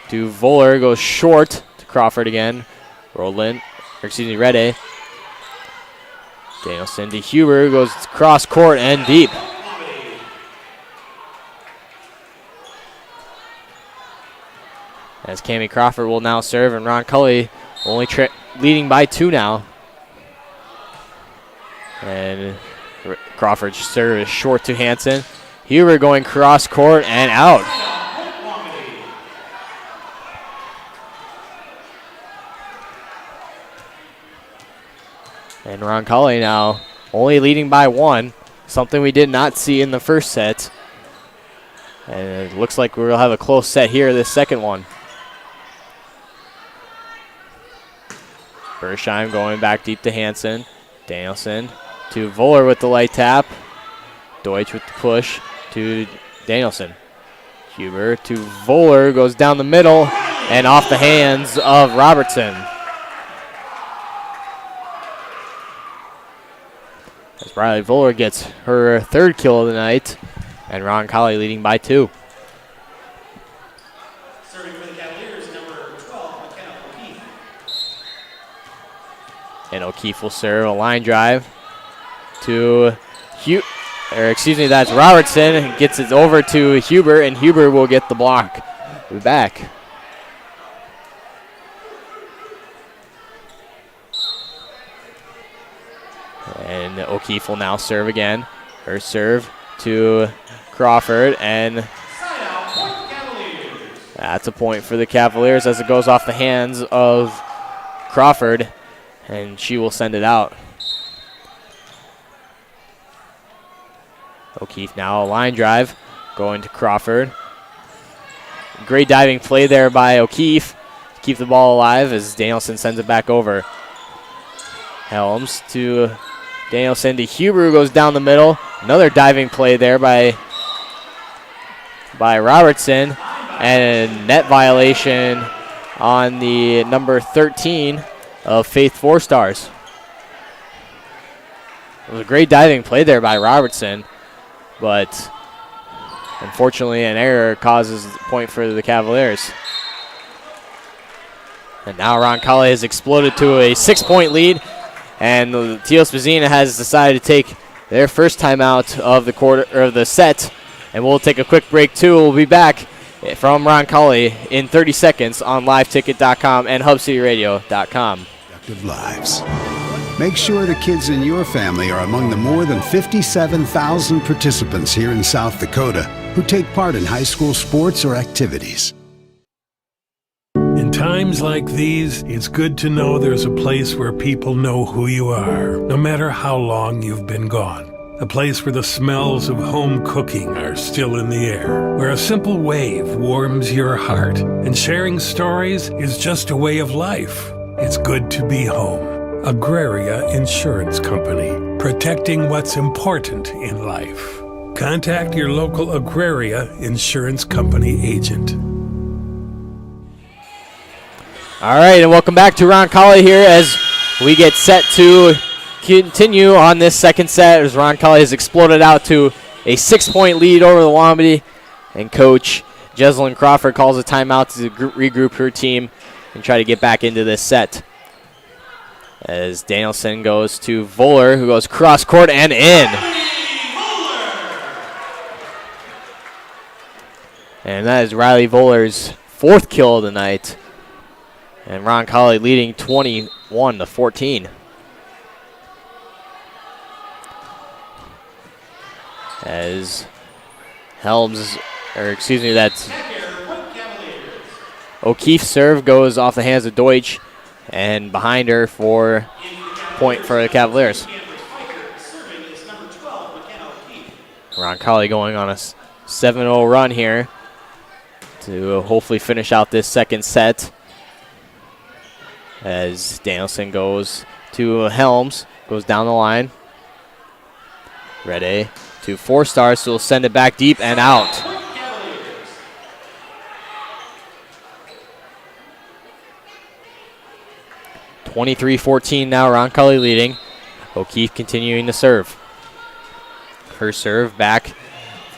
to Voller, goes short to Crawford again. Rede. Danielson to Huber, goes cross court and deep. As Cammie Crawford will now serve, and Roncalli only leading by 2 now. And Crawford's serve is short to Hansen. Huber going cross court and out. And Roncalli now only leading by 1, something we did not see in the first set. And it looks like we'll have a close set here, this second one. Bersheim going back deep to Hansen. Danielson to Voller with the light tap. Deutsch with the push to Danielson. Huber to Voller, goes down the middle and off the hands of Robertson. As Riley Voller gets her third kill of the night, and Roncalli leading by 2. Serving for the Cavaliers, number 12, McKenna O'Keefe. And O'Keefe will serve a line drive to that's Robertson. Gets it over to Huber, and Huber will get the block back. And O'Keefe will now serve again. Her serve to Crawford, and that's a point for the Cavaliers as it goes off the hands of Crawford, and she will send it out. O'Keefe now a line drive going to Crawford. Great diving play there by O'Keefe to keep the ball alive as Danielson sends it back over. Helms to Danielson to Huber, who goes down the middle. Another diving play there by Robertson, and net violation on the number 13 of Faith Four Stars. It was a great diving play there by Robertson, but unfortunately an error causes the point for the Cavaliers. And now Roncalli has exploded to a 6-point lead, and the Tiospa Zina has decided to take their first timeout of the quarter or the set, and we'll take a quick break too. We'll be back from Roncalli in 30 seconds on liveticket.com and hubcityradio.com. Productive lives. Make sure the kids in your family are among the more than 57,000 participants here in South Dakota who take part in high school sports or activities. In times like these, it's good to know there's a place where people know who you are, no matter how long you've been gone. A place where the smells of home cooking are still in the air, where a simple wave warms your heart, and sharing stories is just a way of life. It's good to be home. Agraria Insurance Company, protecting what's important in life. Contact your local Agraria Insurance Company agent. All right, and welcome back to Roncalli here as we get set to continue on this second set as Roncalli has exploded out to a 6-point lead over the Wambdi, and Coach Jeslyn Crawford calls a timeout to regroup her team and try to get back into this set. As Danielson goes to Voller, who goes cross court and in. And that is Riley Voller's 4th kill of the night. And Roncalli leading 21-14. As that's O'Keefe's serve goes off the hands of Deutsch, and behind her for point for the Cavaliers. Roncalli going on a 7-0 run here to hopefully finish out this second set. As Danielson goes to Helms, goes down the line. Ready to 4-star, so he'll send it back deep and out. (23-14) now, Roncalli leading. O'Keefe continuing to serve. Her serve back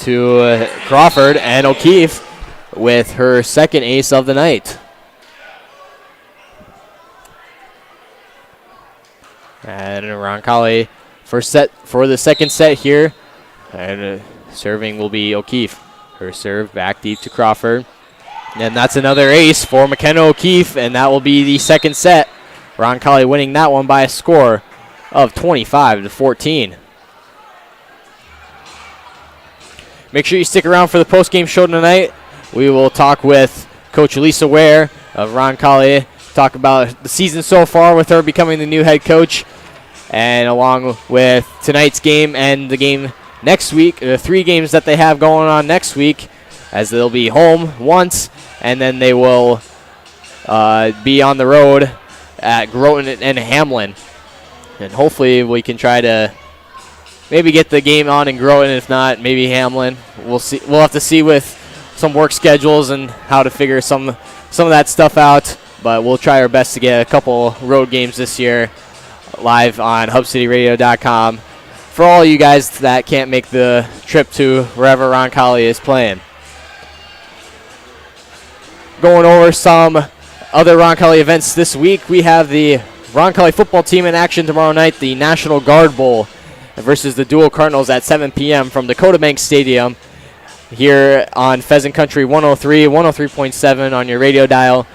to Crawford, and O'Keefe with her second ace of the night. And Roncalli for the second set here. And serving will be O'Keefe. Her serve back deep to Crawford. And that's another ace for McKenna O'Keefe, and that will be the second set. Roncalli winning that one by a score of 25-14. Make sure you stick around for the post-game show tonight. We will talk with Coach Elisa Ware of Roncalli, talk about the season so far with her becoming the new head coach, and along with tonight's game and the game next week, the 3 games that they have going on next week, as they'll be home once, and then they will be on the road at Groton and Hamlin. And hopefully we can try to maybe get the game on in Groton. If not, maybe Hamlin. We'll see. We'll have to see with some work schedules and how to figure some of that stuff out. But we'll try our best to get a couple road games this year live on HubCityRadio.com for all you guys that can't make the trip to wherever Roncalli is playing. Going over some other Roncalli events this week, we have the Roncalli football team in action tomorrow night, the National Guard Bowl versus the Dual Cardinals at 7 p.m. from Dakota Bank Stadium here on Pheasant Country 103, 103.7 on your radio dial,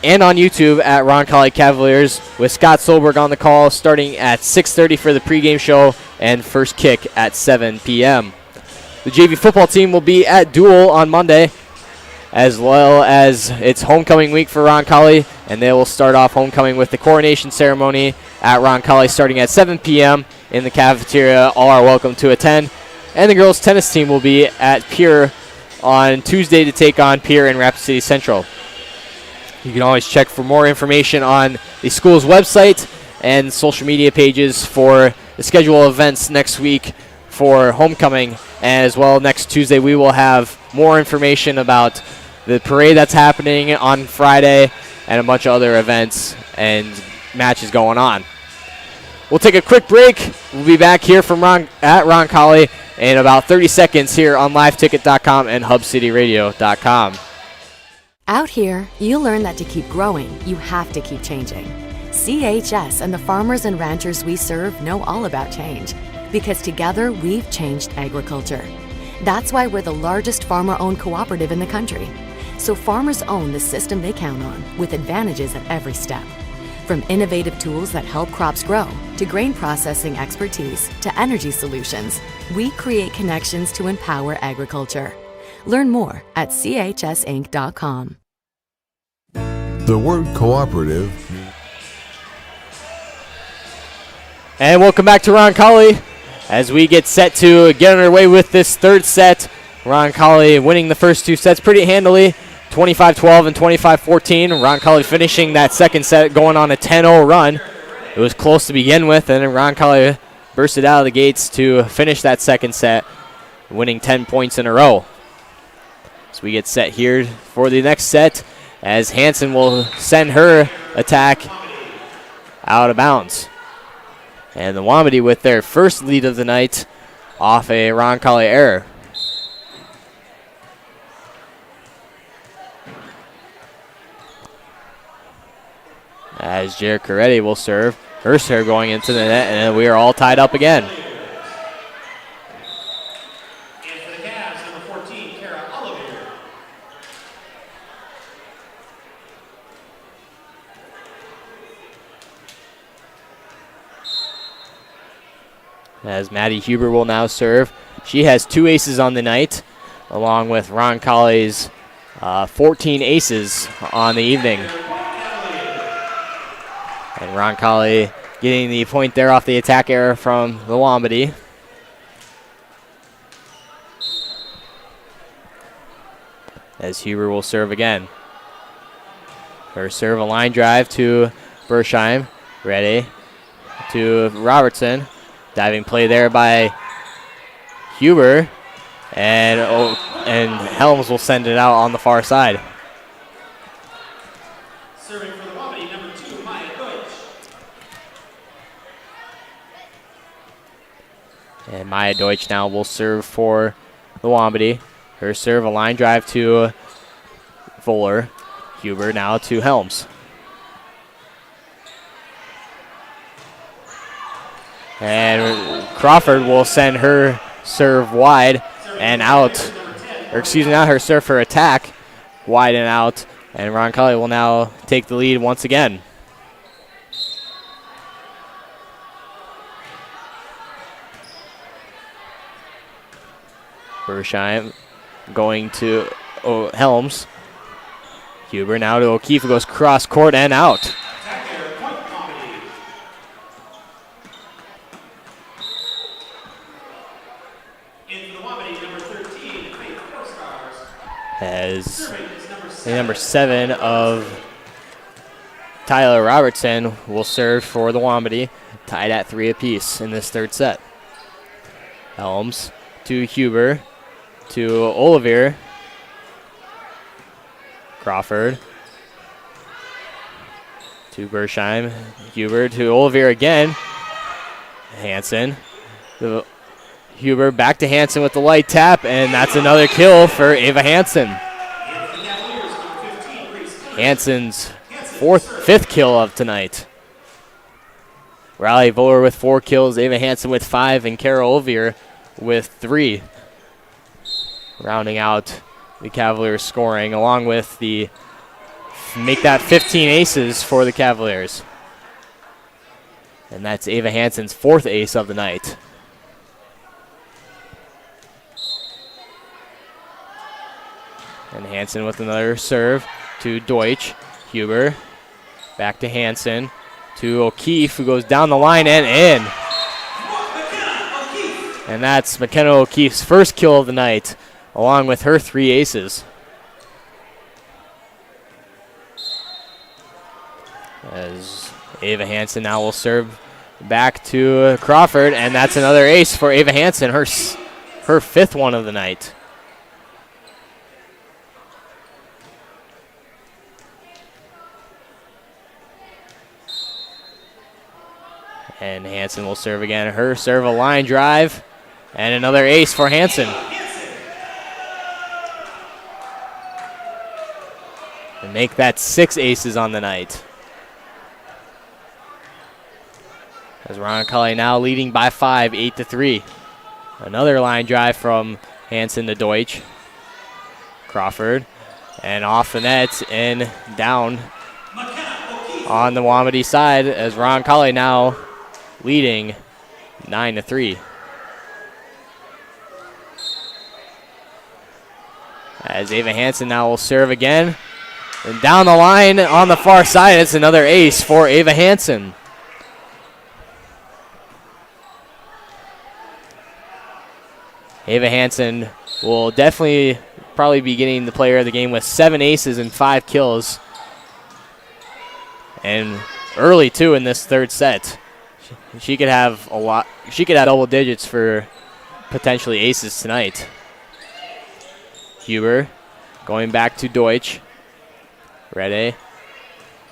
and on YouTube at Roncalli Cavaliers, with Scott Solberg on the call starting at 6:30 for the pregame show and first kick at 7 p.m. The JV football team will be at Dual on Monday, as well as it's homecoming week for Roncalli, and they will start off homecoming with the coronation ceremony at Roncalli starting at 7 p.m. in the cafeteria. All are welcome to attend. And the girls' tennis team will be at Pier on Tuesday to take on Pier in Rapid City Central. You can always check for more information on the school's website and social media pages for the schedule of events next week for homecoming. And as well, next Tuesday we will have more information about the parade that's happening on Friday and a bunch of other events and matches going on. We'll take a quick break. We'll be back here from at Roncalli in about 30 seconds here on liveticket.com and hubcityradio.com. Out here, you learn that to keep growing, you have to keep changing. CHS and the farmers and ranchers we serve know all about change, because together we've changed agriculture. That's why we're the largest farmer-owned cooperative in the country. So farmers own the system they count on, with advantages at every step. From innovative tools that help crops grow, to grain processing expertise, to energy solutions, we create connections to empower agriculture. Learn more at chsinc.com. The word cooperative. And welcome back to Roncalli as we get set to get underway with this third set. Roncalli winning the first two sets pretty handily, 25-12 and 25-14. Roncalli finishing that second set going on a 10-0 run. It was close to begin with, and then Roncalli bursted out of the gates to finish that second set, winning 10 points in a row. So we get set here for the next set as Hansen will send her attack out of bounds. And the Wambdi with their first lead of the night off a Roncalli error. As Jared Coretti will serve. Her serve going into the net, and we are all tied up again. As Maddie Huber will now serve. She has 2 aces on the night, along with Roncalli's 14 aces on the evening. And Roncalli getting the point there off the attack error from the Wambdi. As Huber will serve again. Her serve, a line drive to Bersheim. Ready to Robertson. Diving play there by Huber. And Helms will send it out on the far side. Serving for the Wambdi, number 2, Maya Deutsch. And Maya Deutsch now will serve for the Wambdi. Her serve, a line drive to Fuller. Huber now to Helms. And Crawford will send her serve wide and out. Or excuse me, not her serve, her attack wide and out. And Roncalli will now take the lead once again. Bersheim going to Helms. Huber now to O'Keefe, who goes cross court and out. As the number 7 of Tyler Robertson will serve for the Wambdi, tied at 3 apiece in this third set. Helms to Huber to Olivier. Crawford to Bersheim. Huber to Olivier again. Hansen. Huber back to Hansen with the light tap, and that's another kill for Ava Hansen. Hansen's 5th kill of tonight. Riley Voller with 4 kills, Ava Hansen with 5, and Carol Olivier with 3. Rounding out the Cavaliers scoring, along with the make that 15 aces for the Cavaliers. And that's Ava Hansen's 4th ace of the night. And Hansen with another serve to Deutsch. Huber back to Hansen to O'Keefe, who goes down the line and in. And that's McKenna O'Keefe's 1st kill of the night, along with her 3 aces. As Ava Hansen now will serve back to Crawford, and that's another ace for Ava Hansen, her 5th one of the night. And Hansen will serve again. Her serve, a line drive, and another ace for Hansen. And make that 6 aces on the night. As Roncalli now leading by 5, 8-3. Another line drive from Hansen to Deutsch. Crawford, and off the net and down on the Wambdi side as Roncalli now leading 9-3. As Ava Hansen now will serve again. And down the line on the far side, it's another ace for Ava Hansen. Ava Hansen will definitely probably be getting the player of the game with 7 aces and 5 kills. And early too in this third set. She could have a lot. She could have double digits for potentially aces tonight. Huber going back to Deutsch. Rede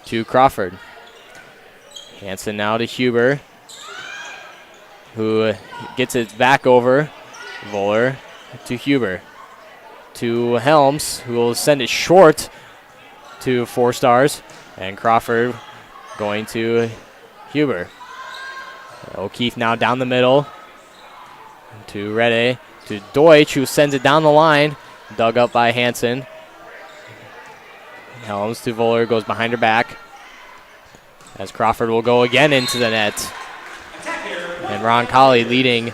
to Crawford. Hansen now to Huber, who gets it back over. Voller to Huber. To Helms, who will send it short to 4 stars. And Crawford going to Huber. O'Keefe now down the middle to Rede, to Deutsch, who sends it down the line. Dug up by Hansen. Helms to Voller, goes behind her back. As Crawford will go again into the net. And Roncalli leading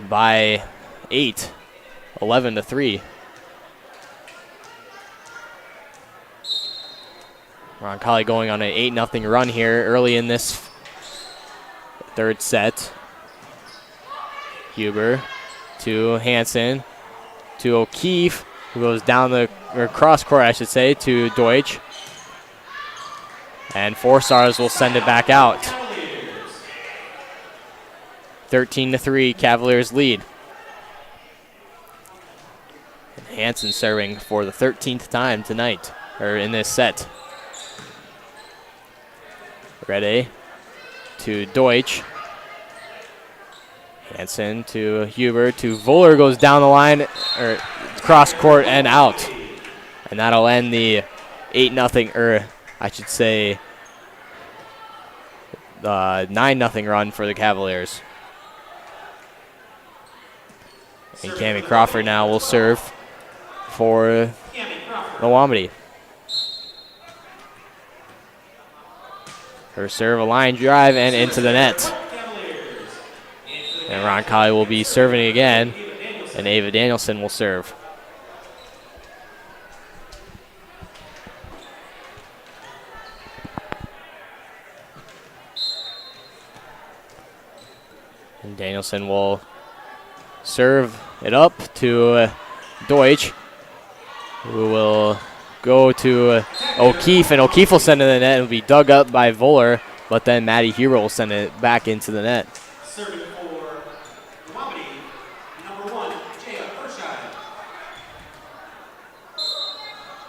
by 8, 11-3. Roncalli going on an 8-0 run here early in this third set. Huber to Hansen, to O'Keefe, who goes down the cross court, I should say, to Deutsch. And 4 stars will send it back out. 13-3, Cavaliers lead. And Hansen serving for the 13th time tonight, or in this set. Rede to Deutsch. Hansen to Huber, to Voller, goes down the line, or cross court and out. And that'll end the 8-0, or I should say the 9-0 run for the Cavaliers. And Cammie Crawford now will serve for the Wambdi. Her serve, a line drive, and into the net. And Roncalli will be serving again, and Ava Danielson will serve. And Danielson will serve it up to Deutsch, who will go to O'Keefe, and O'Keefe will send it in the net. It will be dug up by Voller, but then Maddie Huber will send it back into the net. Serving for Wambdi, number 1, Jaya Bersheim.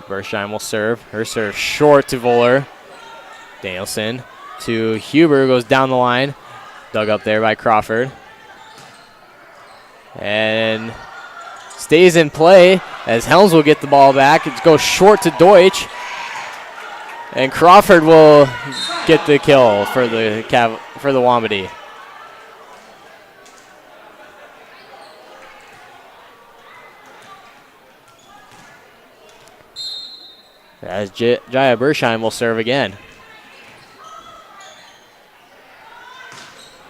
Bersheim will serve. Her serve short to Voller. Danielson to Huber, goes down the line. Dug up there by Crawford. And stays in play as Helms will get the ball back. It goes short to Deutsch. And Crawford will get the kill for the Wambdi. As Jaya Bersheim will serve again.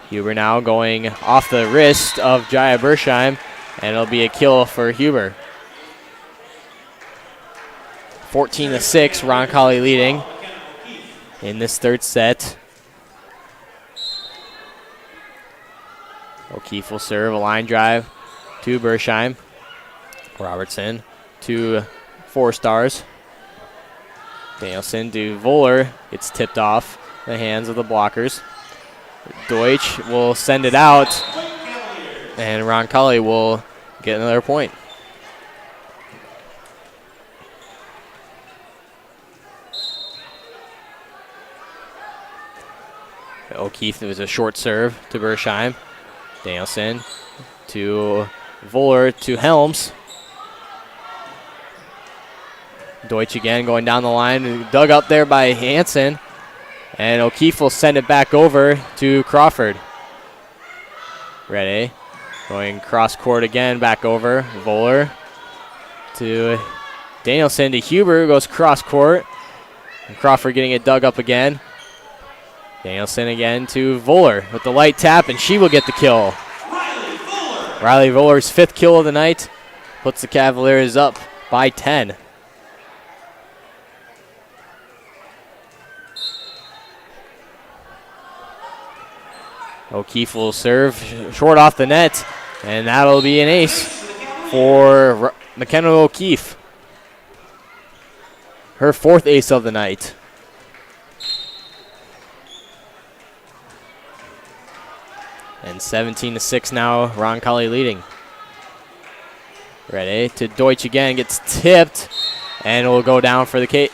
Huber now going off the wrist of Jaya Bersheim, and it'll be a kill for Huber. 14-6, Roncalli leading in this third set. O'Keefe will serve, a line drive to Bersheim. Robertson to 4 stars. Danielson to Voller. It's tipped off the hands of the blockers. Deutsch will send it out, and Roncalli will get another point. O'Keefe, it was a short serve to Bersheim. Danielson to Voller to Helms. Deutsch again going down the line, dug up there by Hansen. And O'Keefe will send it back over to Crawford. Rede going cross court again, back over. Voller to Danielson to Huber, goes cross court. And Crawford getting it dug up again. Danielson again to Voller with the light tap, and she will get the kill. Riley Voller's 5th kill of the night puts the Cavaliers up by 10. O'Keefe will serve short off the net, and that'll be an ace for McKenna O'Keefe. Her 4th ace of the night. And 17-6 now, Roncalli leading. Ready to Deutsch again, gets tipped, and will go down for the kill.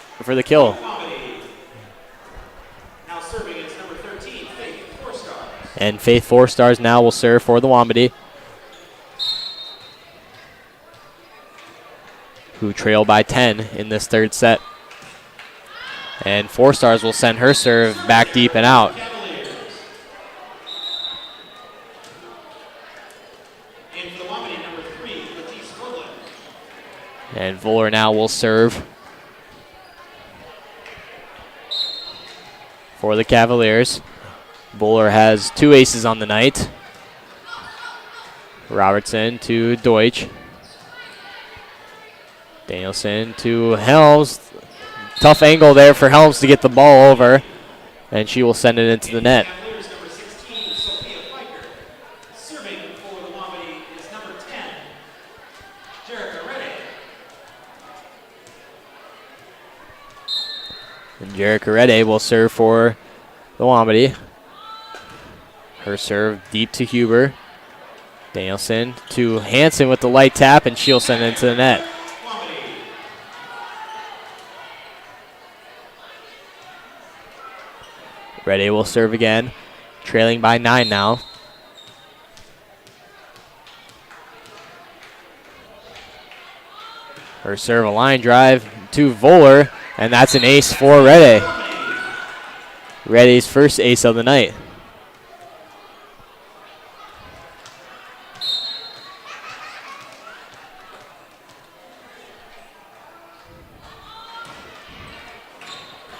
Now serving is number 13, Faith 4 Stars. And Faith 4 Stars now will serve for the Wambdi, who trail by 10 in this 3rd set. And 4 Stars will send her serve back deep and out. And Voller now will serve for the Cavaliers. Voller has 2 aces on the night. Robertson to Deutsch. Danielson to Helms. Tough angle there for Helms to get the ball over, and she will send it into the net. And Jerica Rede will serve for the Wambdi. Her serve deep to Huber. Danielson to Hansen with the light tap, and she'll send it into the net. Rede will serve again, trailing by 9 now. Her serve a line drive to Voller, and that's an ace for Rede. Rede's 1st ace of the night.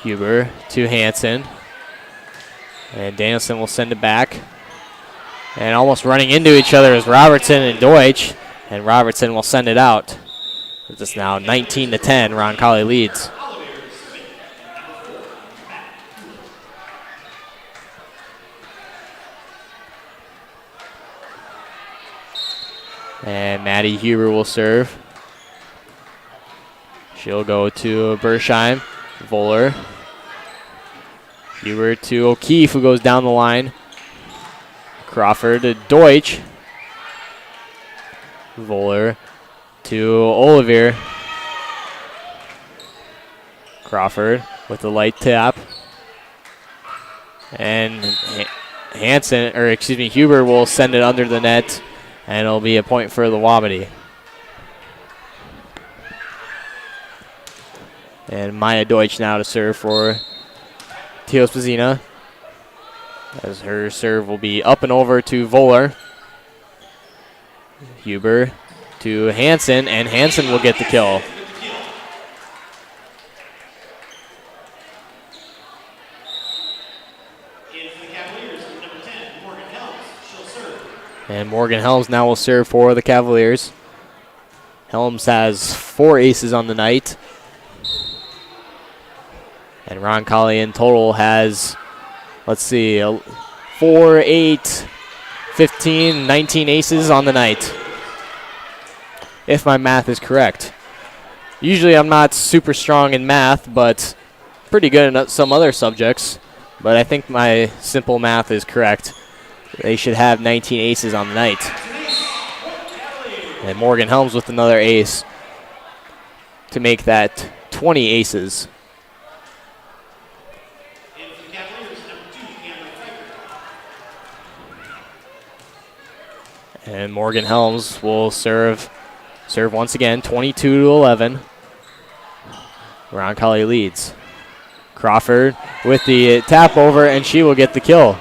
Huber to Hansen. And Danielson will send it back. And almost running into each other is Robertson and Deutsch. And Robertson will send it out. It's now 19-10. Roncalli leads. And Maddie Huber will serve. She'll go to Bersheim. Voller. Huber to O'Keefe, who goes down the line. Crawford to Deutsch. Voller to Olivier. Crawford with the light tap. And Huber will send it under the net, and it'll be a point for the Wambdi. And Maya Deutsch now to serve for Tiospa Zina, as her serve will be up and over to Voller. Huber to Hansen, and Hansen will get the kill. And Morgan Helms now will serve for the Cavaliers. Helms has 4 aces on the night. And Roncalli in total has, 4, 8, 15, 19 aces on the night, if my math is correct. Usually I'm not super strong in math, but pretty good in some other subjects. But I think my simple math is correct. They should have 19 aces on the night. And Morgan Helms with another ace to make that 20 aces. And Morgan Helms will serve once again, 22-11. Roncalli leads. Crawford with the tap over, and she will get the kill.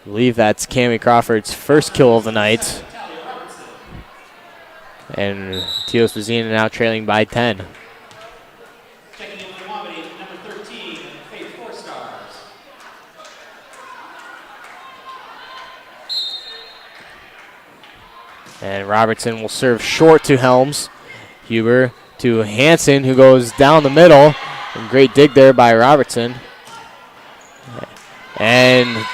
I believe that's Cammie Crawford's 1st kill of the night. And Tiospa Zina now trailing by 10. And Robertson will serve short to Helms. Huber to Hansen, who goes down the middle, And great dig there by Robertson. And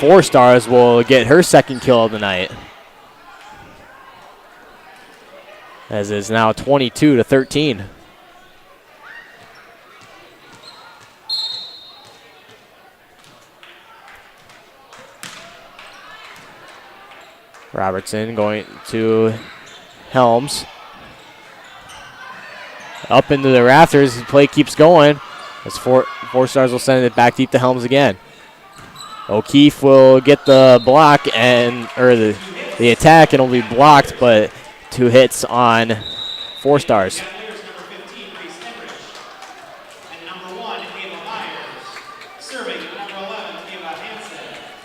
4 Stars will get her second kill of the night. As it's now 22-13. Robertson going to Helms. Up into the rafters. The play keeps going. As four Stars will send it back deep to Helms again. O'Keefe will get the block or the attack, and it'll be blocked, but 2 hits on 4 Stars.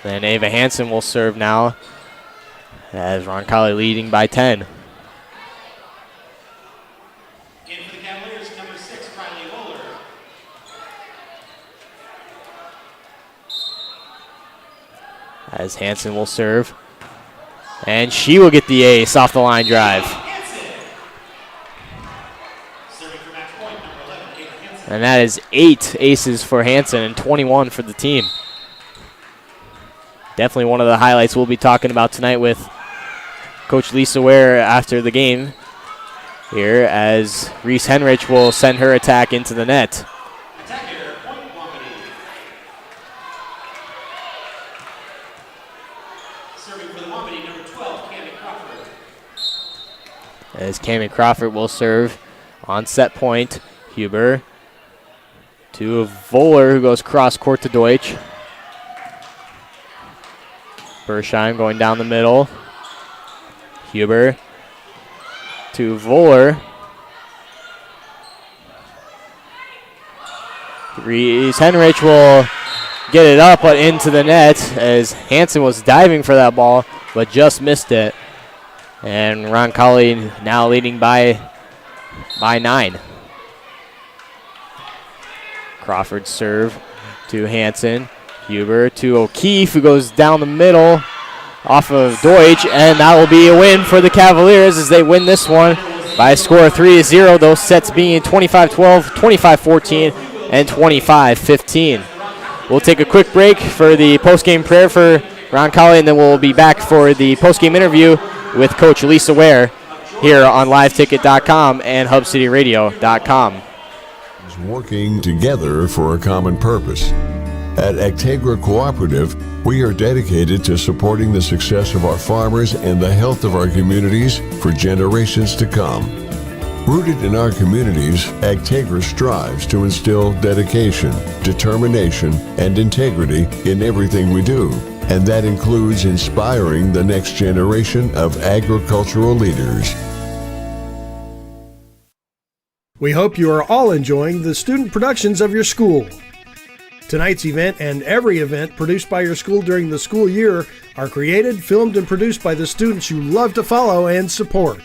Then Ava Hansen will serve now, as Roncalli leading by 10. As Hansen will serve. And she will get the ace off the line drive. And that is 8 aces for Hansen and 21 for the team. Definitely one of the highlights we'll be talking about tonight with Coach Lisa Ware after the game here, as Reese Henrich will send her attack into the net. As Cammie Crawford will serve on set point. Huber to Voller, who goes cross court to Deutsch. Bersheim going down the middle. Huber to Voller. Reese Henrich will get it up but into the net, as Hansen was diving for that ball but just missed it. And Roncalli now leading by 9. Crawford serve to Hansen. Huber to O'Keefe, who goes down the middle off of Deutsch, and that will be a win for the Cavaliers as they win this one by a score of 3-0. Those sets being 25-12, 25-14, and 25-15. We'll take a quick break for the post-game prayer for Roncalli, and then we'll be back for the post-game interview with Coach Lisa Ware here on LiveTicket.com and HubCityRadio.com. Working together for a common purpose. At Actegra Cooperative, we are dedicated to supporting the success of our farmers and the health of our communities for generations to come. Rooted in our communities, Actegra strives to instill dedication, determination, and integrity in everything we do. And that includes inspiring the next generation of agricultural leaders. We hope you are all enjoying the student productions of your school. Tonight's event and every event produced by your school during the school year are created, filmed, and produced by the students you love to follow and support.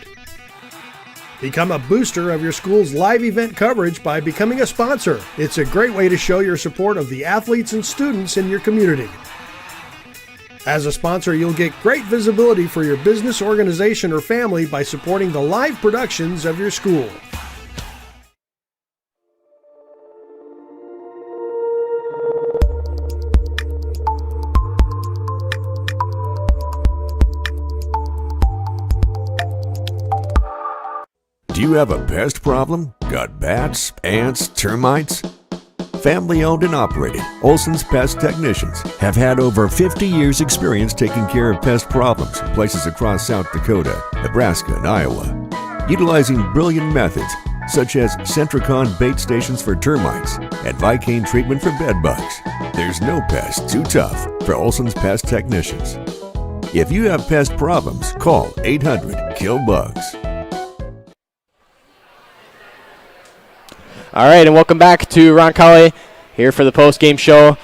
Become a booster of your school's live event coverage by becoming a sponsor. It's a great way to show your support of the athletes and students in your community. As a sponsor, you'll get great visibility for your business, organization, or family by supporting the live productions of your school. Do you have a pest problem? Got bats, ants, termites? Family owned and operated, Olson's Pest Technicians have had over 50 years experience taking care of pest problems in places across South Dakota, Nebraska, and Iowa. Utilizing brilliant methods such as Centricon bait stations for termites and Vicane treatment for bed bugs, there's no pest too tough for Olson's Pest Technicians. If you have pest problems, call 800-KILL-BUGS. All right, and welcome back to Roncalli here for the post-game show.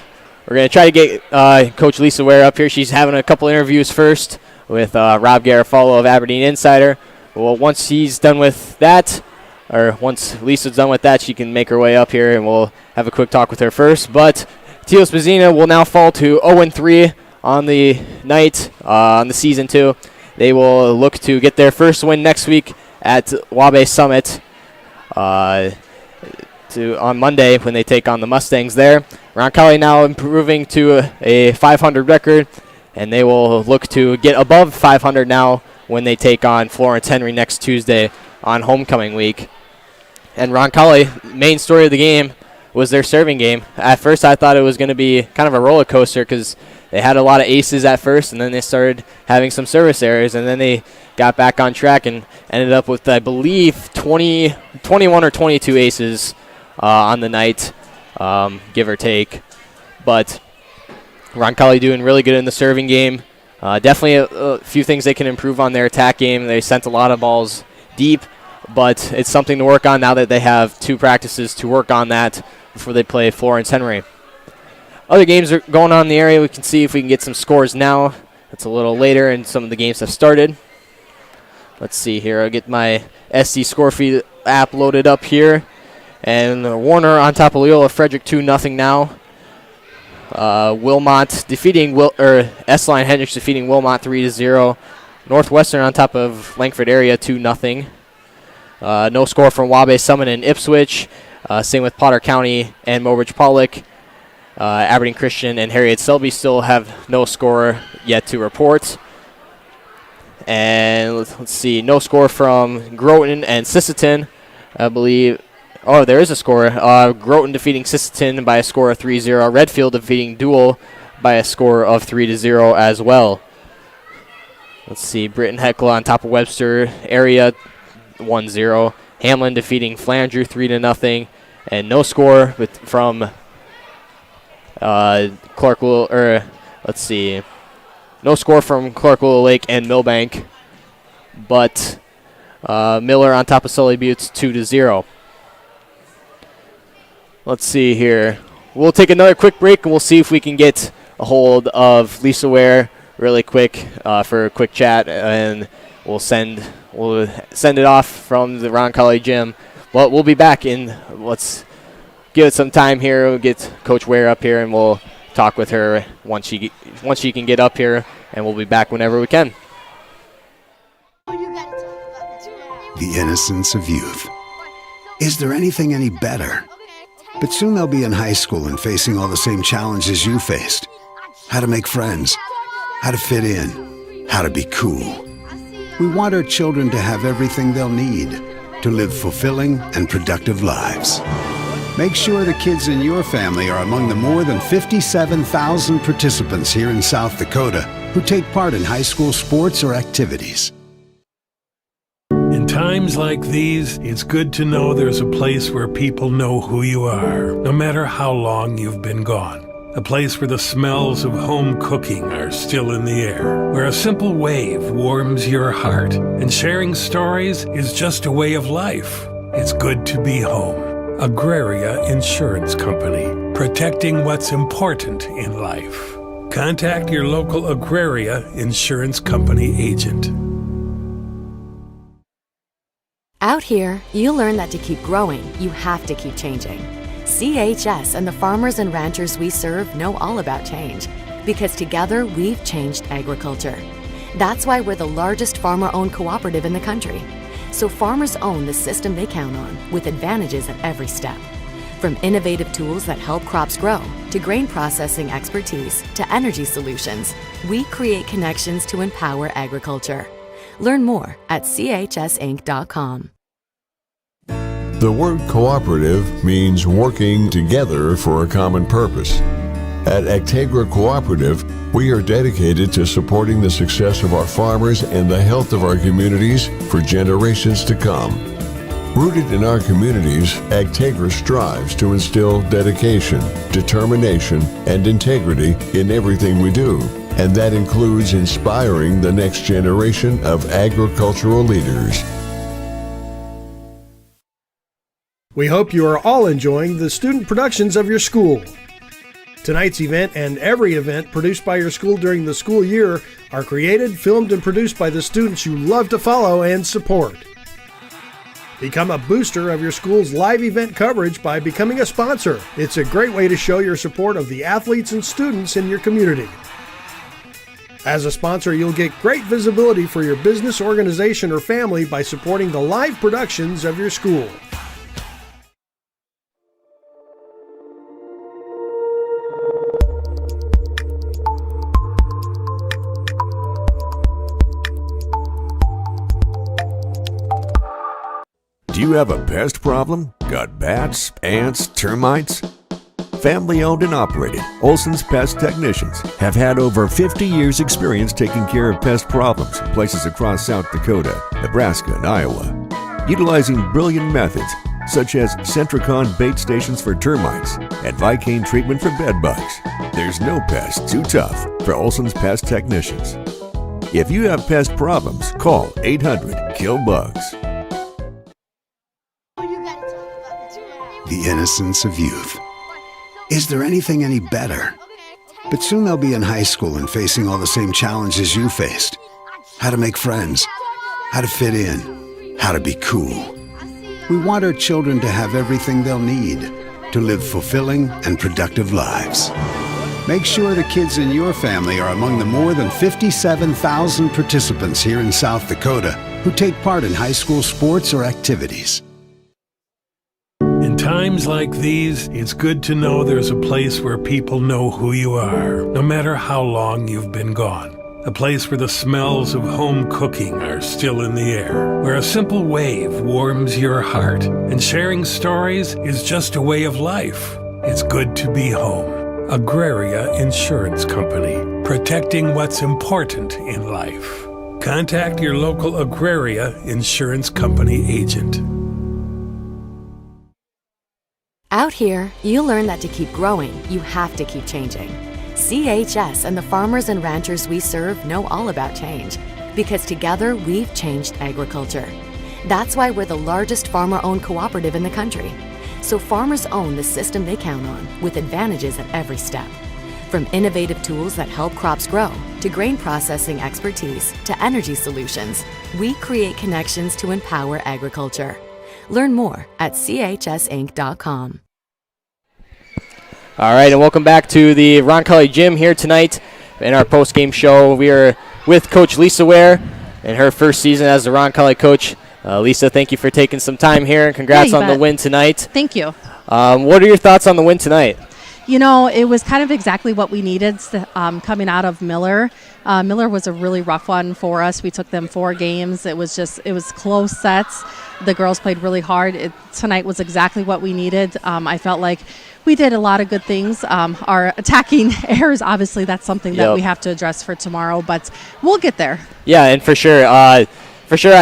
We're going to try to get Coach Lisa Ware up here. She's having a couple interviews first with Rob Garofalo of Aberdeen Insider. Well, once he's done with that, or once Lisa's done with that, she can make her way up here, and we'll have a quick talk with her first. But Tiospa Zina will now fall to 0-3 on the night, on the season 2. They will look to get their first win next week at Wabe Summit on Monday when they take on the Mustangs there. Roncalli now improving to a 500 record, and they will look to get above 500 now when they take on Florence Henry next Tuesday on homecoming week. And Roncalli, main story of the game was their serving game. At first I thought it was going to be kind of a roller coaster because they had a lot of aces at first, and then they started having some service errors, and then they got back on track and ended up with, I believe, 21 or 22 aces on the night, give or take. But Roncalli doing really good in the serving game. Definitely a few things they can improve on their attack game. They sent a lot of balls deep, but it's something to work on now that they have 2 practices to work on that before they play Florence Henry. Other games are going on in the area. We can see if we can get some scores now. It's a little later, and some of the games have started. Let's see here. I'll get my SD score feed app loaded up here. And Warner on top of Loyola Frederick 2-0 now. Wilmot defeating S-Line Hendricks defeating Wilmot 3-0. Northwestern on top of Langford area 2-0. No score from Wabe Summit and Ipswich. Same with Potter County and Mowbridge Pollock. Aberdeen Christian and Harriet Selby still have no score yet to report. And let's see, no score from Groton and Sisseton, I believe. Oh, there is a score. Groton defeating Sisseton by a score of 3-0. Redfield defeating Dual by a score of 3-0 as well. Let's see, Britton Heckle on top of Webster area 1-0. Hamlin defeating Flandreau 3-0. And no score from Clark Willow, let's see. No score from Clark Willow Lake and Millbank, but Miller on top of Sully Buttes 2-0. Let's see here. We'll take another quick break, and we'll see if we can get a hold of Lisa Ware really quick for a quick chat, and we'll send it off from the Roncalli gym. But we'll be back in. Let's give it some time here. We'll get Coach Ware up here, and we'll talk with her once she can get up here, and we'll be back whenever we can. The innocence of youth. Is there anything any better? But soon they'll be in high school and facing all the same challenges you faced. How to make friends, how to fit in, how to be cool. We want our children to have everything they'll need to live fulfilling and productive lives. Make sure the kids in your family are among the more than 57,000 participants here in South Dakota who take part in high school sports or activities. In times like these, it's good to know there's a place where people know who you are, no matter how long you've been gone. A place where the smells of home cooking are still in the air, where a simple wave warms your heart, and sharing stories is just a way of life. It's good to be home. Agraria Insurance Company, protecting what's important in life. Contact your local Agraria Insurance Company agent. Out here, you'll learn that to keep growing, you have to keep changing. CHS and the farmers and ranchers we serve know all about change, because together we've changed agriculture. That's why we're the largest farmer-owned cooperative in the country. So farmers own the system they count on, with advantages at every step. From innovative tools that help crops grow, to grain processing expertise, to energy solutions, we create connections to empower agriculture. Learn more at chsinc.com. The word cooperative means working together for a common purpose. At Actegra Cooperative, we are dedicated to supporting the success of our farmers and the health of our communities for generations to come. Rooted in our communities, Actegra strives to instill dedication, determination, and integrity in everything we do, and that includes inspiring the next generation of agricultural leaders. We hope you are all enjoying the student productions of your school. Tonight's event and every event produced by your school during the school year are created, filmed, and produced by the students you love to follow and support. Become a booster of your school's live event coverage by becoming a sponsor. It's a great way to show your support of the athletes and students in your community. As a sponsor, you'll get great visibility for your business, organization, or family by supporting the live productions of your school. you have a pest problem? Got bats, ants, termites? Family owned and operated, Olson's Pest Technicians have had over 50 years experience taking care of pest problems in places across South Dakota, Nebraska, and Iowa. Utilizing brilliant methods such as Centricon bait stations for termites and Vicane treatment for bed bugs. There's no pest too tough for Olson's Pest Technicians. If you have pest problems, call 800-KILL-BUGS. The innocence of youth. Is there anything any better? But soon they'll be in high school and facing all the same challenges you faced. How to make friends, how to fit in, how to be cool. We want our children to have everything they'll need to live fulfilling and productive lives. Make sure the kids in your family are among the more than 57,000 participants here in South Dakota who take part in high school sports or activities. In times like these, it's good to know there's a place where people know who you are, no matter how long you've been gone. A place where the smells of home cooking are still in the air, where a simple wave warms your heart, and sharing stories is just a way of life. It's good to be home. Agraria Insurance Company, protecting what's important in life. Contact your local Agraria Insurance Company agent. Out here, you learn that to keep growing, you have to keep changing. CHS and the farmers and ranchers we serve know all about change, because together we've changed agriculture. That's why we're the largest farmer-owned cooperative in the country. So farmers own the system they count on, with advantages at every step. From innovative tools that help crops grow, to grain processing expertise, to energy solutions, we create connections to empower agriculture. Learn more at chsinc.com. All right, and welcome back to the Roncalli Gym here tonight in our post-game show. We are with Coach Lisa Ware in her first season as the Roncalli coach. Lisa, thank you for taking some time here, and congrats on the win tonight. Thank you. What are your thoughts on the win tonight? You know, it was kind of exactly what we needed coming out of Miller. Miller was a really rough one for us. We took them 4 games. It was close sets. The girls played really hard. Tonight was exactly what we needed. I felt like we did a lot of good things. Our attacking errors, obviously, that's something that we have to address for tomorrow, but we'll get there. Yeah, and for sure, I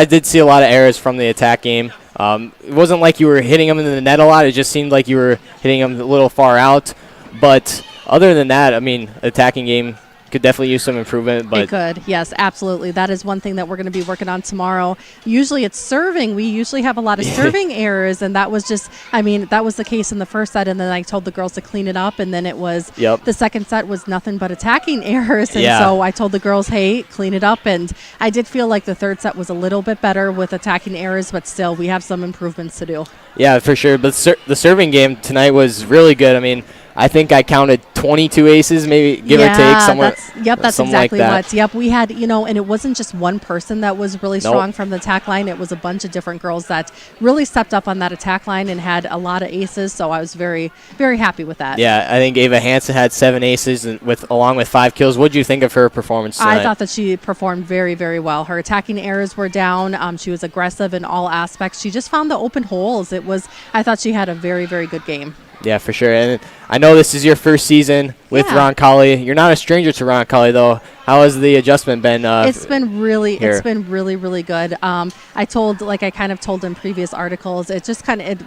did see a lot of errors from the attack game. It wasn't like you were hitting them in the net a lot. It just seemed like you were hitting them a little far out. But other than that, I mean, attacking game could definitely use some improvement. But it could, yes, absolutely. That is one thing that we're going to be working on tomorrow. Usually it's serving. We usually have a lot of serving errors, and that was that was the case in the first set, and then I told the girls to clean it up, and then it was the second set was nothing but attacking errors, and so I told the girls, hey, clean it up, and I did feel like the third set was a little bit better with attacking errors, but still we have some improvements to do. Yeah, for sure. But the serving game tonight was really good. I mean, I think I counted 22 aces, maybe give or take somewhere. That's exactly what. Yep, we had, and it wasn't just one person that was really strong from the attack line. It was a bunch of different girls that really stepped up on that attack line and had a lot of aces. So I was very, very happy with that. Yeah, I think Ava Hansen had 7 aces along with 5 kills. What did you think of her performance tonight? I thought that she performed very, very well. Her attacking errors were down. She was aggressive in all aspects. She just found the open holes. I thought she had a very, very good game. Yeah, for sure. And I know this is your first season with Roncalli. You're not a stranger to Roncalli, though. How has the adjustment been? It's been really good. I kind of told in previous articles, it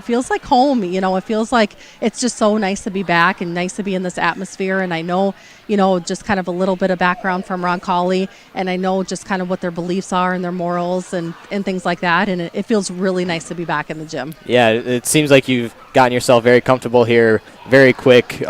feels like home. It feels like it's just so nice to be back and nice to be in this atmosphere. And I know, just kind of a little bit of background from Roncalli, and I know just kind of what their beliefs are and their morals and things like that. And it feels really nice to be back in the gym. Yeah, it seems like you've gotten yourself very comfortable here very quick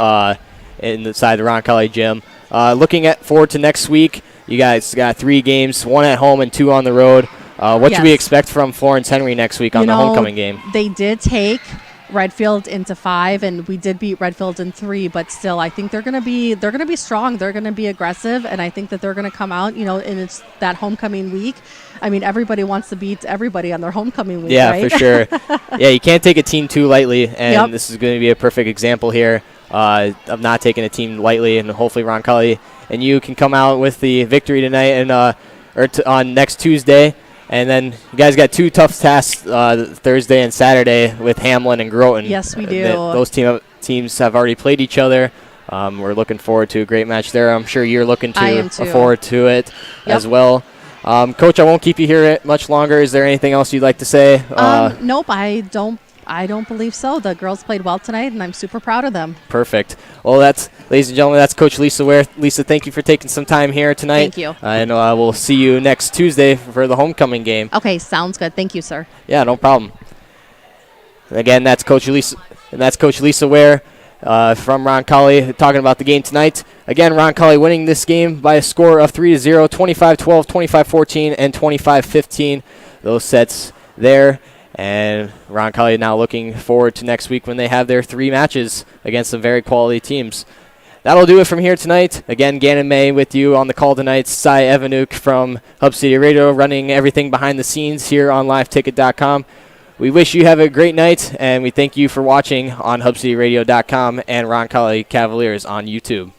inside the Roncalli gym. Looking forward to next week, you guys got 3 games, 1 at home and 2 on the road. What should we expect from Florence Henry next week on the homecoming game? They did take Redfield into 5, and we did beat Redfield in 3, but still I think they're going to be strong. They're going to be aggressive, and I think that they're going to come out, and it's that homecoming week. I mean, everybody wants to beat everybody on their homecoming week, right? Yeah, for sure. Yeah, you can't take a team too lightly, and this is going to be a perfect example here of not taking a team lightly, and hopefully Roncalli and you can come out with the victory tonight and on next Tuesday. And then you guys got 2 tough tasks Thursday and Saturday with Hamlin and Groton. Yes, we do. Those teams have already played each other. We're looking forward to a great match there. I'm sure you're looking forward to it as well. Coach, I won't keep you here much longer. Is there anything else you'd like to say? Nope, I don't believe so. The girls played well tonight, and I'm super proud of them. Perfect. Well, ladies and gentlemen, that's Coach Lisa Ware. Lisa, thank you for taking some time here tonight. Thank you. And we'll see you next Tuesday for the homecoming game. Okay, sounds good. Thank you, sir. Yeah, no problem. Again, that's Coach Lisa. And that's Coach Lisa Ware from Roncalli talking about the game tonight. Again, Roncalli winning this game by a score of 3-0, 25-12, 25-14, and 25-15. Those sets there. And Roncalli now looking forward to next week when they have their 3 matches against some very quality teams. That'll do it from here tonight. Again, Gannon May with you on the call tonight. Cy Evanuk from Hub City Radio running everything behind the scenes here on liveticket.com. We wish you have a great night, and we thank you for watching on hubcityradio.com and Roncalli Cavaliers on YouTube.